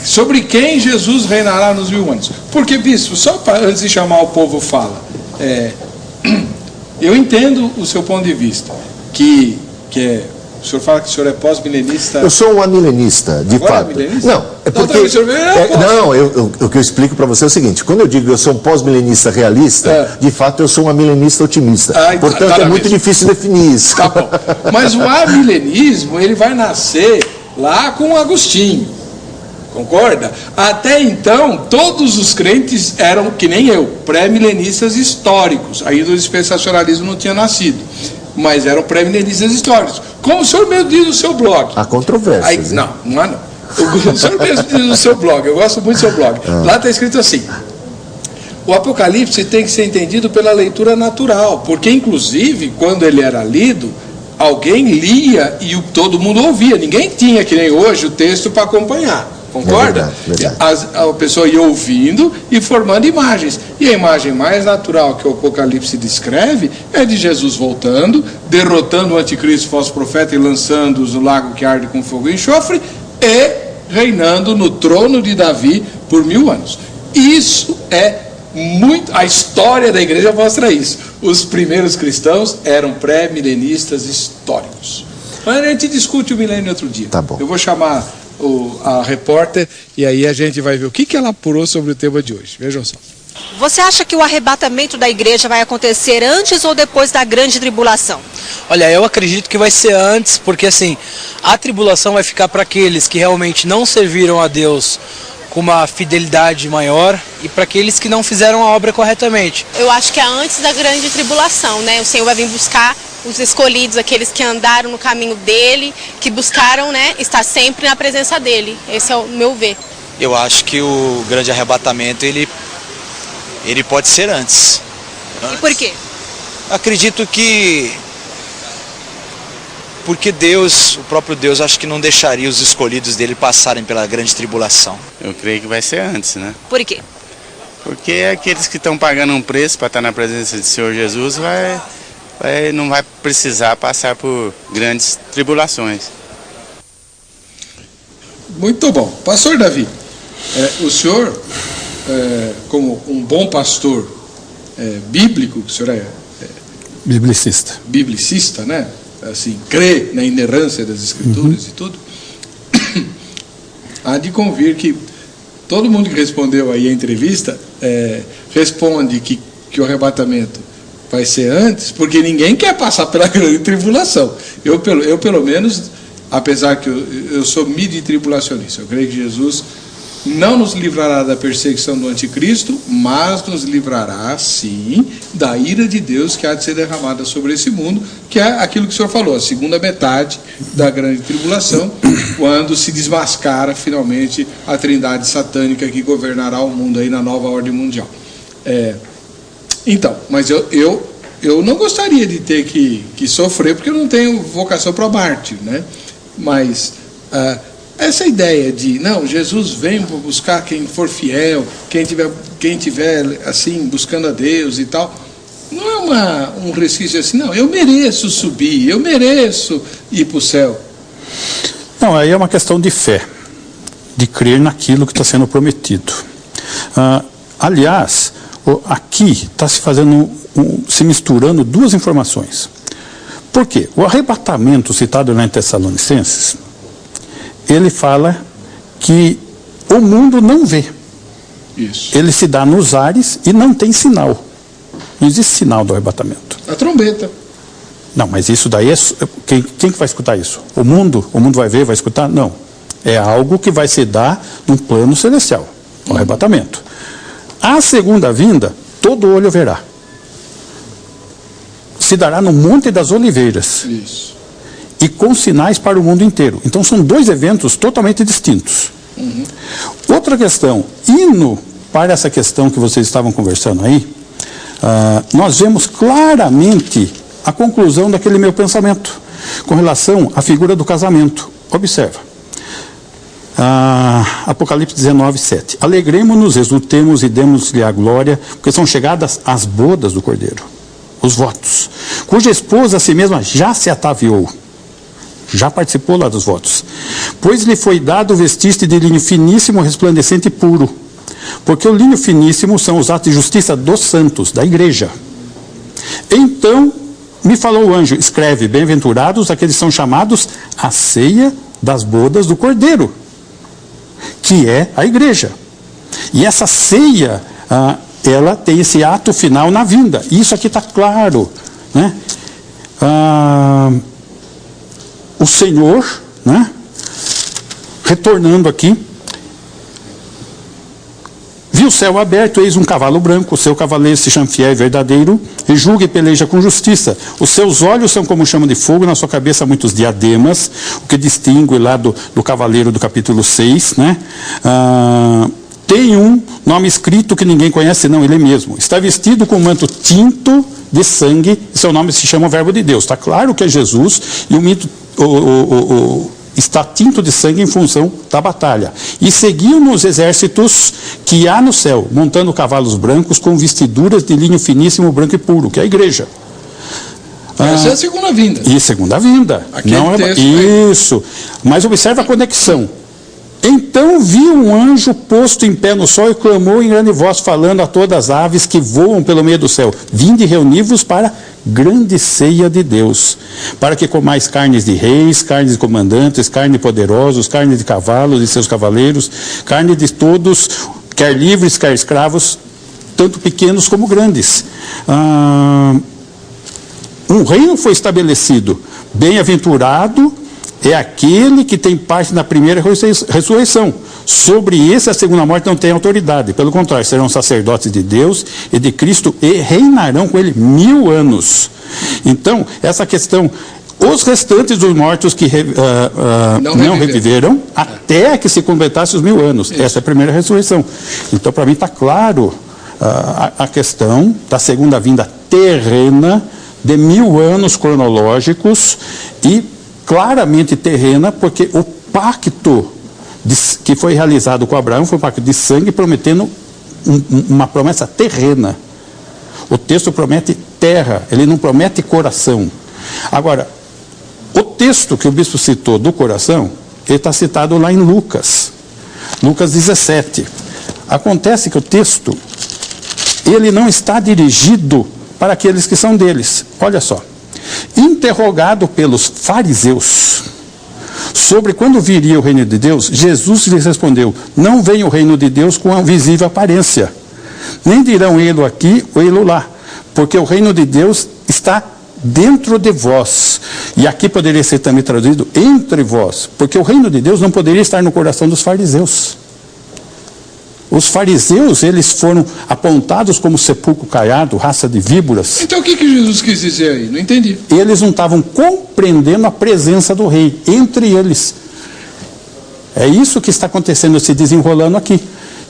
Sobre quem Jesus reinará nos 1000 anos. Porque, bispo, só antes de chamar o povo fala... eu entendo o seu ponto de vista, que o senhor fala que o senhor é pós-milenista. Eu sou um amilenista, de fato. Não, é porque... o que eu explico para você é o seguinte: quando eu digo que eu sou um pós-milenista realista, de fato eu sou um amilenista otimista. Portanto, é muito difícil definir isso. Tá bom. Mas o amilenismo, ele vai nascer lá com Agostinho. Concorda? Até então, todos os crentes eram, que nem eu, pré-milenistas históricos. Ainda o dispensacionalismo não tinha nascido, mas eram pré-milenistas históricos. Como o senhor mesmo diz no seu blog. Há controvérsias. Não há não. O senhor mesmo diz no seu blog, eu gosto muito do seu blog. Lá está escrito assim: o Apocalipse tem que ser entendido pela leitura natural, porque inclusive, quando ele era lido, alguém lia e todo mundo ouvia. Ninguém tinha, que nem hoje, o texto para acompanhar. Concorda? É verdade. A pessoa ia ouvindo e formando imagens. E a imagem mais natural que o Apocalipse descreve é de Jesus voltando, derrotando o anticristo, falso profeta, e lançando-os no lago que arde com fogo e enxofre, e reinando no trono de Davi por 1000 anos. Isso é muito... A história da igreja mostra isso. Os primeiros cristãos eram pré-milenistas históricos. Mas a gente discute o milênio outro dia. Tá bom. Eu vou chamar a repórter e aí a gente vai ver o que ela apurou sobre o tema de hoje. Vejam só. Você acha que o arrebatamento da igreja vai acontecer antes ou depois da grande tribulação? Olha, eu acredito que vai ser antes, porque assim, a tribulação vai ficar para aqueles que realmente não serviram a Deus com uma fidelidade maior e para aqueles que não fizeram a obra corretamente. Eu acho que é antes da grande tribulação, né? O Senhor vai vir buscar os escolhidos, aqueles que andaram no caminho dele, que buscaram, né, estar sempre na presença dele. Esse é o meu ver. Eu acho que o grande arrebatamento, ele pode ser antes. E por quê? Acredito que... Porque Deus, o próprio Deus, acho que não deixaria os escolhidos dele passarem pela grande tribulação. Eu creio que vai ser antes, né? Por quê? Porque aqueles que estão pagando um preço para estar na presença do Senhor Jesus não vai precisar passar por grandes tribulações. Muito bom. Pastor Davi, o senhor, como um bom pastor bíblico, o senhor é biblicista, né? Assim, crê na inerrância das Escrituras e tudo, há de convir que todo mundo que respondeu aí a entrevista responde que o arrebatamento vai ser antes, porque ninguém quer passar pela grande tribulação. Eu pelo menos, apesar que eu sou midi-tribulacionista, eu creio que Jesus não nos livrará da perseguição do anticristo, mas nos livrará, sim, da ira de Deus que há de ser derramada sobre esse mundo, que é aquilo que o senhor falou, a segunda metade da grande tribulação, quando se desmascara finalmente a trindade satânica que governará o mundo aí na nova ordem mundial. Então, mas eu não gostaria de ter que sofrer, porque eu não tenho vocação para mártir, né? Mas essa ideia de, não, Jesus vem para buscar quem for fiel, quem tiver assim, buscando a Deus e tal, não é um resquício assim, não, eu mereço subir, eu mereço ir para o céu. Não, aí é uma questão de fé, de crer naquilo que está sendo prometido. Aliás, aqui está se fazendo, se misturando duas informações. Por quê? O arrebatamento citado lá em Tessalonicenses, ele fala que o mundo não vê. Isso. Ele se dá nos ares e não tem sinal. Não existe sinal do arrebatamento. A trombeta. Não, mas isso daí quem que vai escutar isso? O mundo vai ver, vai escutar? Não. É algo que vai se dar num plano celestial, o arrebatamento. A segunda vinda, todo olho verá. Se dará no Monte das Oliveiras. Isso. E com sinais para o mundo inteiro. Então são dois eventos totalmente distintos. Outra questão, indo para essa questão que vocês estavam conversando aí, nós vemos claramente a conclusão daquele meu pensamento com relação à figura do casamento. Observa. Apocalipse 19, 7. Alegremos-nos, exultemos e demos-lhe a glória, porque são chegadas as bodas do Cordeiro, os votos, cuja esposa a si mesma já se ataviou. Já participou lá dos votos. Pois lhe foi dado o vestir de linho finíssimo, resplandecente e puro. Porque o linho finíssimo são os atos de justiça dos santos, da igreja. Então me falou o anjo, escreve, bem-aventurados aqueles que são chamados à ceia das bodas do Cordeiro, que é a igreja. E essa ceia, ela tem esse ato final na vinda. Isso aqui está claro, né? O Senhor, né, retornando aqui, Vi o céu aberto, eis um cavalo branco, o seu cavaleiro se chama fiel e verdadeiro, e julga e peleja com justiça. Os seus olhos são como chama de fogo, na sua cabeça muitos diademas, o que distingue lá do cavaleiro do capítulo 6, né? Tem um nome escrito que ninguém conhece, senão ele mesmo. Está vestido com um manto tinto de sangue, e seu nome se chama o Verbo de Deus. Está claro que é Jesus, e está tinto de sangue em função da batalha. E seguiam os exércitos que há no céu, montando cavalos brancos com vestiduras de linho finíssimo, branco e puro, que é a igreja. Essa é a segunda vinda. E segunda vinda. Isso. Mas observa a conexão. Então vi um anjo posto em pé no sol e clamou em grande voz, falando a todas as aves que voam pelo meio do céu: vinde e reuni-vos para grande ceia de Deus, para que comais carnes de reis, carnes de comandantes, carne de poderosos, carne de cavalos e seus cavaleiros, carne de todos, quer livres, quer escravos, tanto pequenos como grandes. Um reino foi estabelecido. Bem-aventurado é aquele que tem parte na primeira ressurreição. Sobre esse, a segunda morte não tem autoridade. Pelo contrário, serão sacerdotes de Deus e de Cristo e reinarão com ele 1000 anos. Então, essa questão, os restantes dos mortos que não reviveram, até que se completasse os 1000 anos. Isso. Essa é a primeira ressurreição. Então, para mim está claro a questão da segunda vinda terrena de 1000 anos cronológicos e claramente terrena, porque o pacto que foi realizado com Abraão foi um pacto de sangue, prometendo uma promessa terrena. O texto promete terra, ele não promete coração. Agora, o texto que o bispo citou do coração, ele está citado lá em Lucas 17. Acontece que o texto, ele não está dirigido para aqueles que são deles. Olha só. Interrogado pelos fariseus sobre quando viria o reino de Deus, Jesus lhes respondeu: não vem o reino de Deus com a visível aparência, nem dirão ele aqui ou ele lá, porque o reino de Deus está dentro de vós. E aqui poderia ser também traduzido entre vós, porque o reino de Deus não poderia estar no coração dos fariseus. Os fariseus, eles foram apontados como sepulcro caiado, raça de víboras. Então o que Jesus quis dizer aí? Não entendi. Eles não estavam compreendendo a presença do rei entre eles. É isso que está acontecendo, se desenrolando aqui.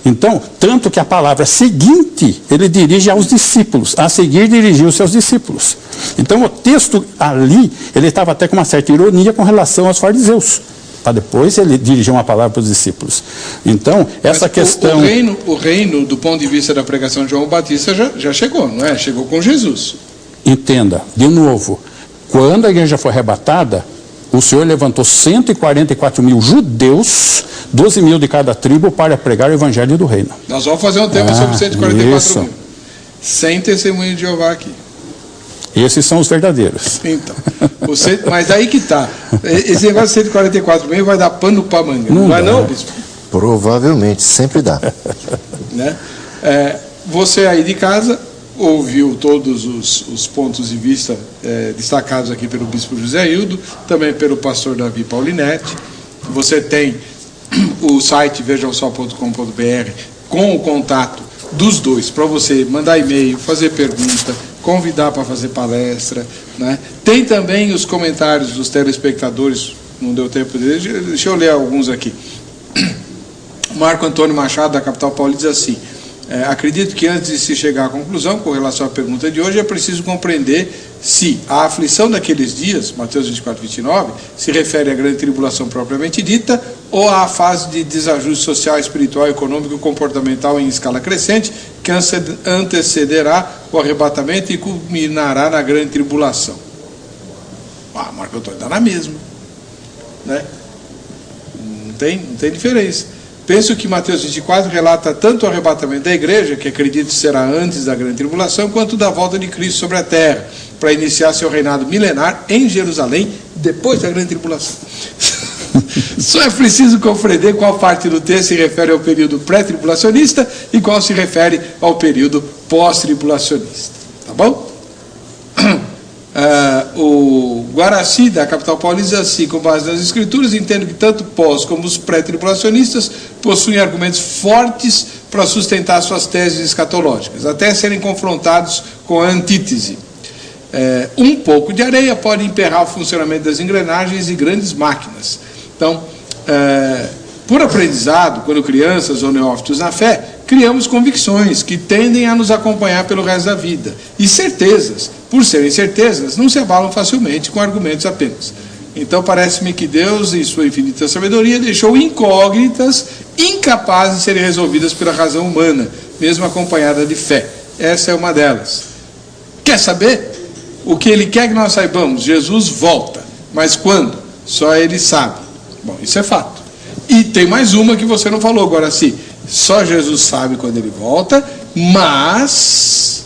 Então, tanto que a palavra seguinte, ele dirige aos discípulos. A seguir, dirigiu-se aos discípulos. Então, o texto ali, ele estava até com uma certa ironia com relação aos fariseus. Para depois ele dirigiu uma palavra para os discípulos. Então, essa questão... O reino, do ponto de vista da pregação de João Batista, já chegou, não é? Chegou com Jesus. Entenda, de novo, quando a igreja foi arrebatada, o Senhor levantou 144 mil judeus, 12 mil de cada tribo, para pregar o evangelho do reino. Nós vamos fazer um tema sobre 144 mil. Sem testemunho de Jeová aqui. Esses são os verdadeiros. Então, mas aí que está. Esse negócio de 144 mil vai dar pano para manga. Não vai não, bispo? Provavelmente, sempre dá. Né? Você aí de casa ouviu todos os pontos de vista destacados aqui pelo bispo José Hildo, também pelo pastor Davi Paulinetti. Você tem o site vejamsó.com.br com o contato dos dois, para você mandar e-mail, fazer pergunta, convidar para fazer palestra, né? Tem também os comentários dos telespectadores, não deu tempo de... Deixa eu ler alguns aqui. Marco Antônio Machado, da capital paulista, diz assim: acredito que antes de se chegar à conclusão com relação à pergunta de hoje, é preciso compreender se a aflição daqueles dias, Mateus 24, 29, se refere à grande tribulação propriamente dita, ou à fase de desajuste social, espiritual, econômico e comportamental em escala crescente, que antecederá o arrebatamento e culminará na grande tribulação. Marco Antônio está na mesma, né? Não tem diferença. Penso que Mateus 24 relata tanto o arrebatamento da igreja, que acredito será antes da grande tribulação, quanto da volta de Cristo sobre a terra, para iniciar seu reinado milenar em Jerusalém, depois da grande tribulação. Só é preciso compreender qual parte do texto se refere ao período pré-tribulacionista e qual se refere ao período pós-tribulacionista. Tá bom? O Guaraci, da capital paulista, assim, com base nas escrituras, entendo que tanto pós como os pré-tribulacionistas possuem argumentos fortes para sustentar suas teses escatológicas, até serem confrontados com a antítese. Um pouco de areia pode emperrar o funcionamento das engrenagens e grandes máquinas. Então, por aprendizado, quando crianças ou neófitos na fé, criamos convicções que tendem a nos acompanhar pelo resto da vida. E certezas, por serem certezas, não se abalam facilmente com argumentos apenas. Então parece-me que Deus, em sua infinita sabedoria, deixou incógnitas, incapazes de serem resolvidas pela razão humana, mesmo acompanhada de fé. Essa é uma delas. Quer saber? O que Ele quer que nós saibamos? Jesus volta. Mas quando? Só Ele sabe. Bom, isso é fato. E tem mais uma que você não falou agora, sim. Só Jesus sabe quando Ele volta, mas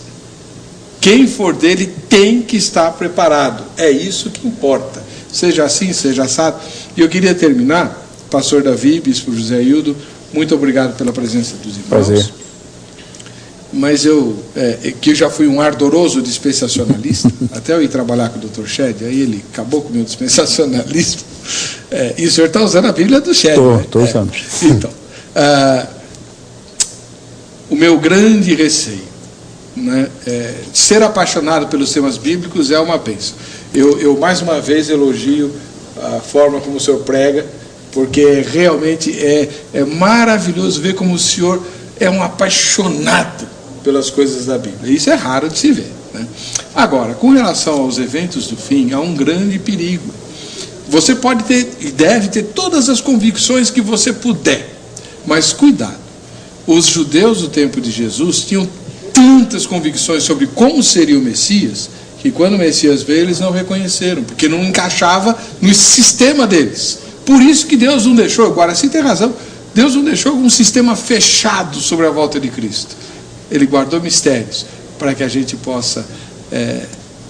quem for dele tem que estar preparado. É isso que importa. Seja assim, seja assado. E eu queria terminar, pastor Davi, bispo José Hildo, muito obrigado pela presença dos irmãos. Prazer. Mas que eu já fui um ardoroso dispensacionalista, até eu ir trabalhar com o Dr. Shed, aí ele acabou com o meu dispensacionalismo. E o senhor está usando a Bíblia do Shed, né? Estou usando. Então, o meu grande receio, né, ser apaixonado pelos temas bíblicos é uma bênção. Eu mais uma vez elogio a forma como o senhor prega, porque realmente é maravilhoso ver como o senhor é um apaixonado pelas coisas da Bíblia. Isso é raro de se ver, né? Agora, com relação aos eventos do fim, há um grande perigo. Você pode ter e deve ter todas as convicções que você puder, mas cuidado. Os judeus do tempo de Jesus tinham tantas convicções sobre como seria o Messias, que quando o Messias veio, eles não reconheceram, porque não encaixava no sistema deles. Por isso que Deus não deixou, agora sim tem razão, Deus não deixou um sistema fechado sobre a volta de Cristo. Ele guardou mistérios para que a gente possa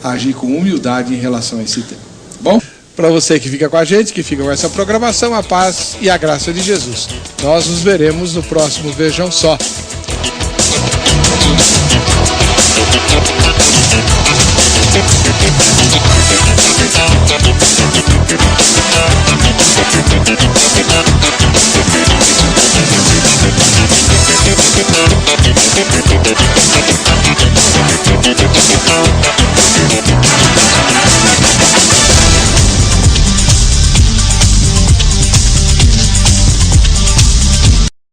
agir com humildade em relação a esse tema. Bom, para você que fica com a gente, que fica com essa programação, a paz e a graça de Jesus. Nós nos veremos no próximo Vejam Só. Thank you.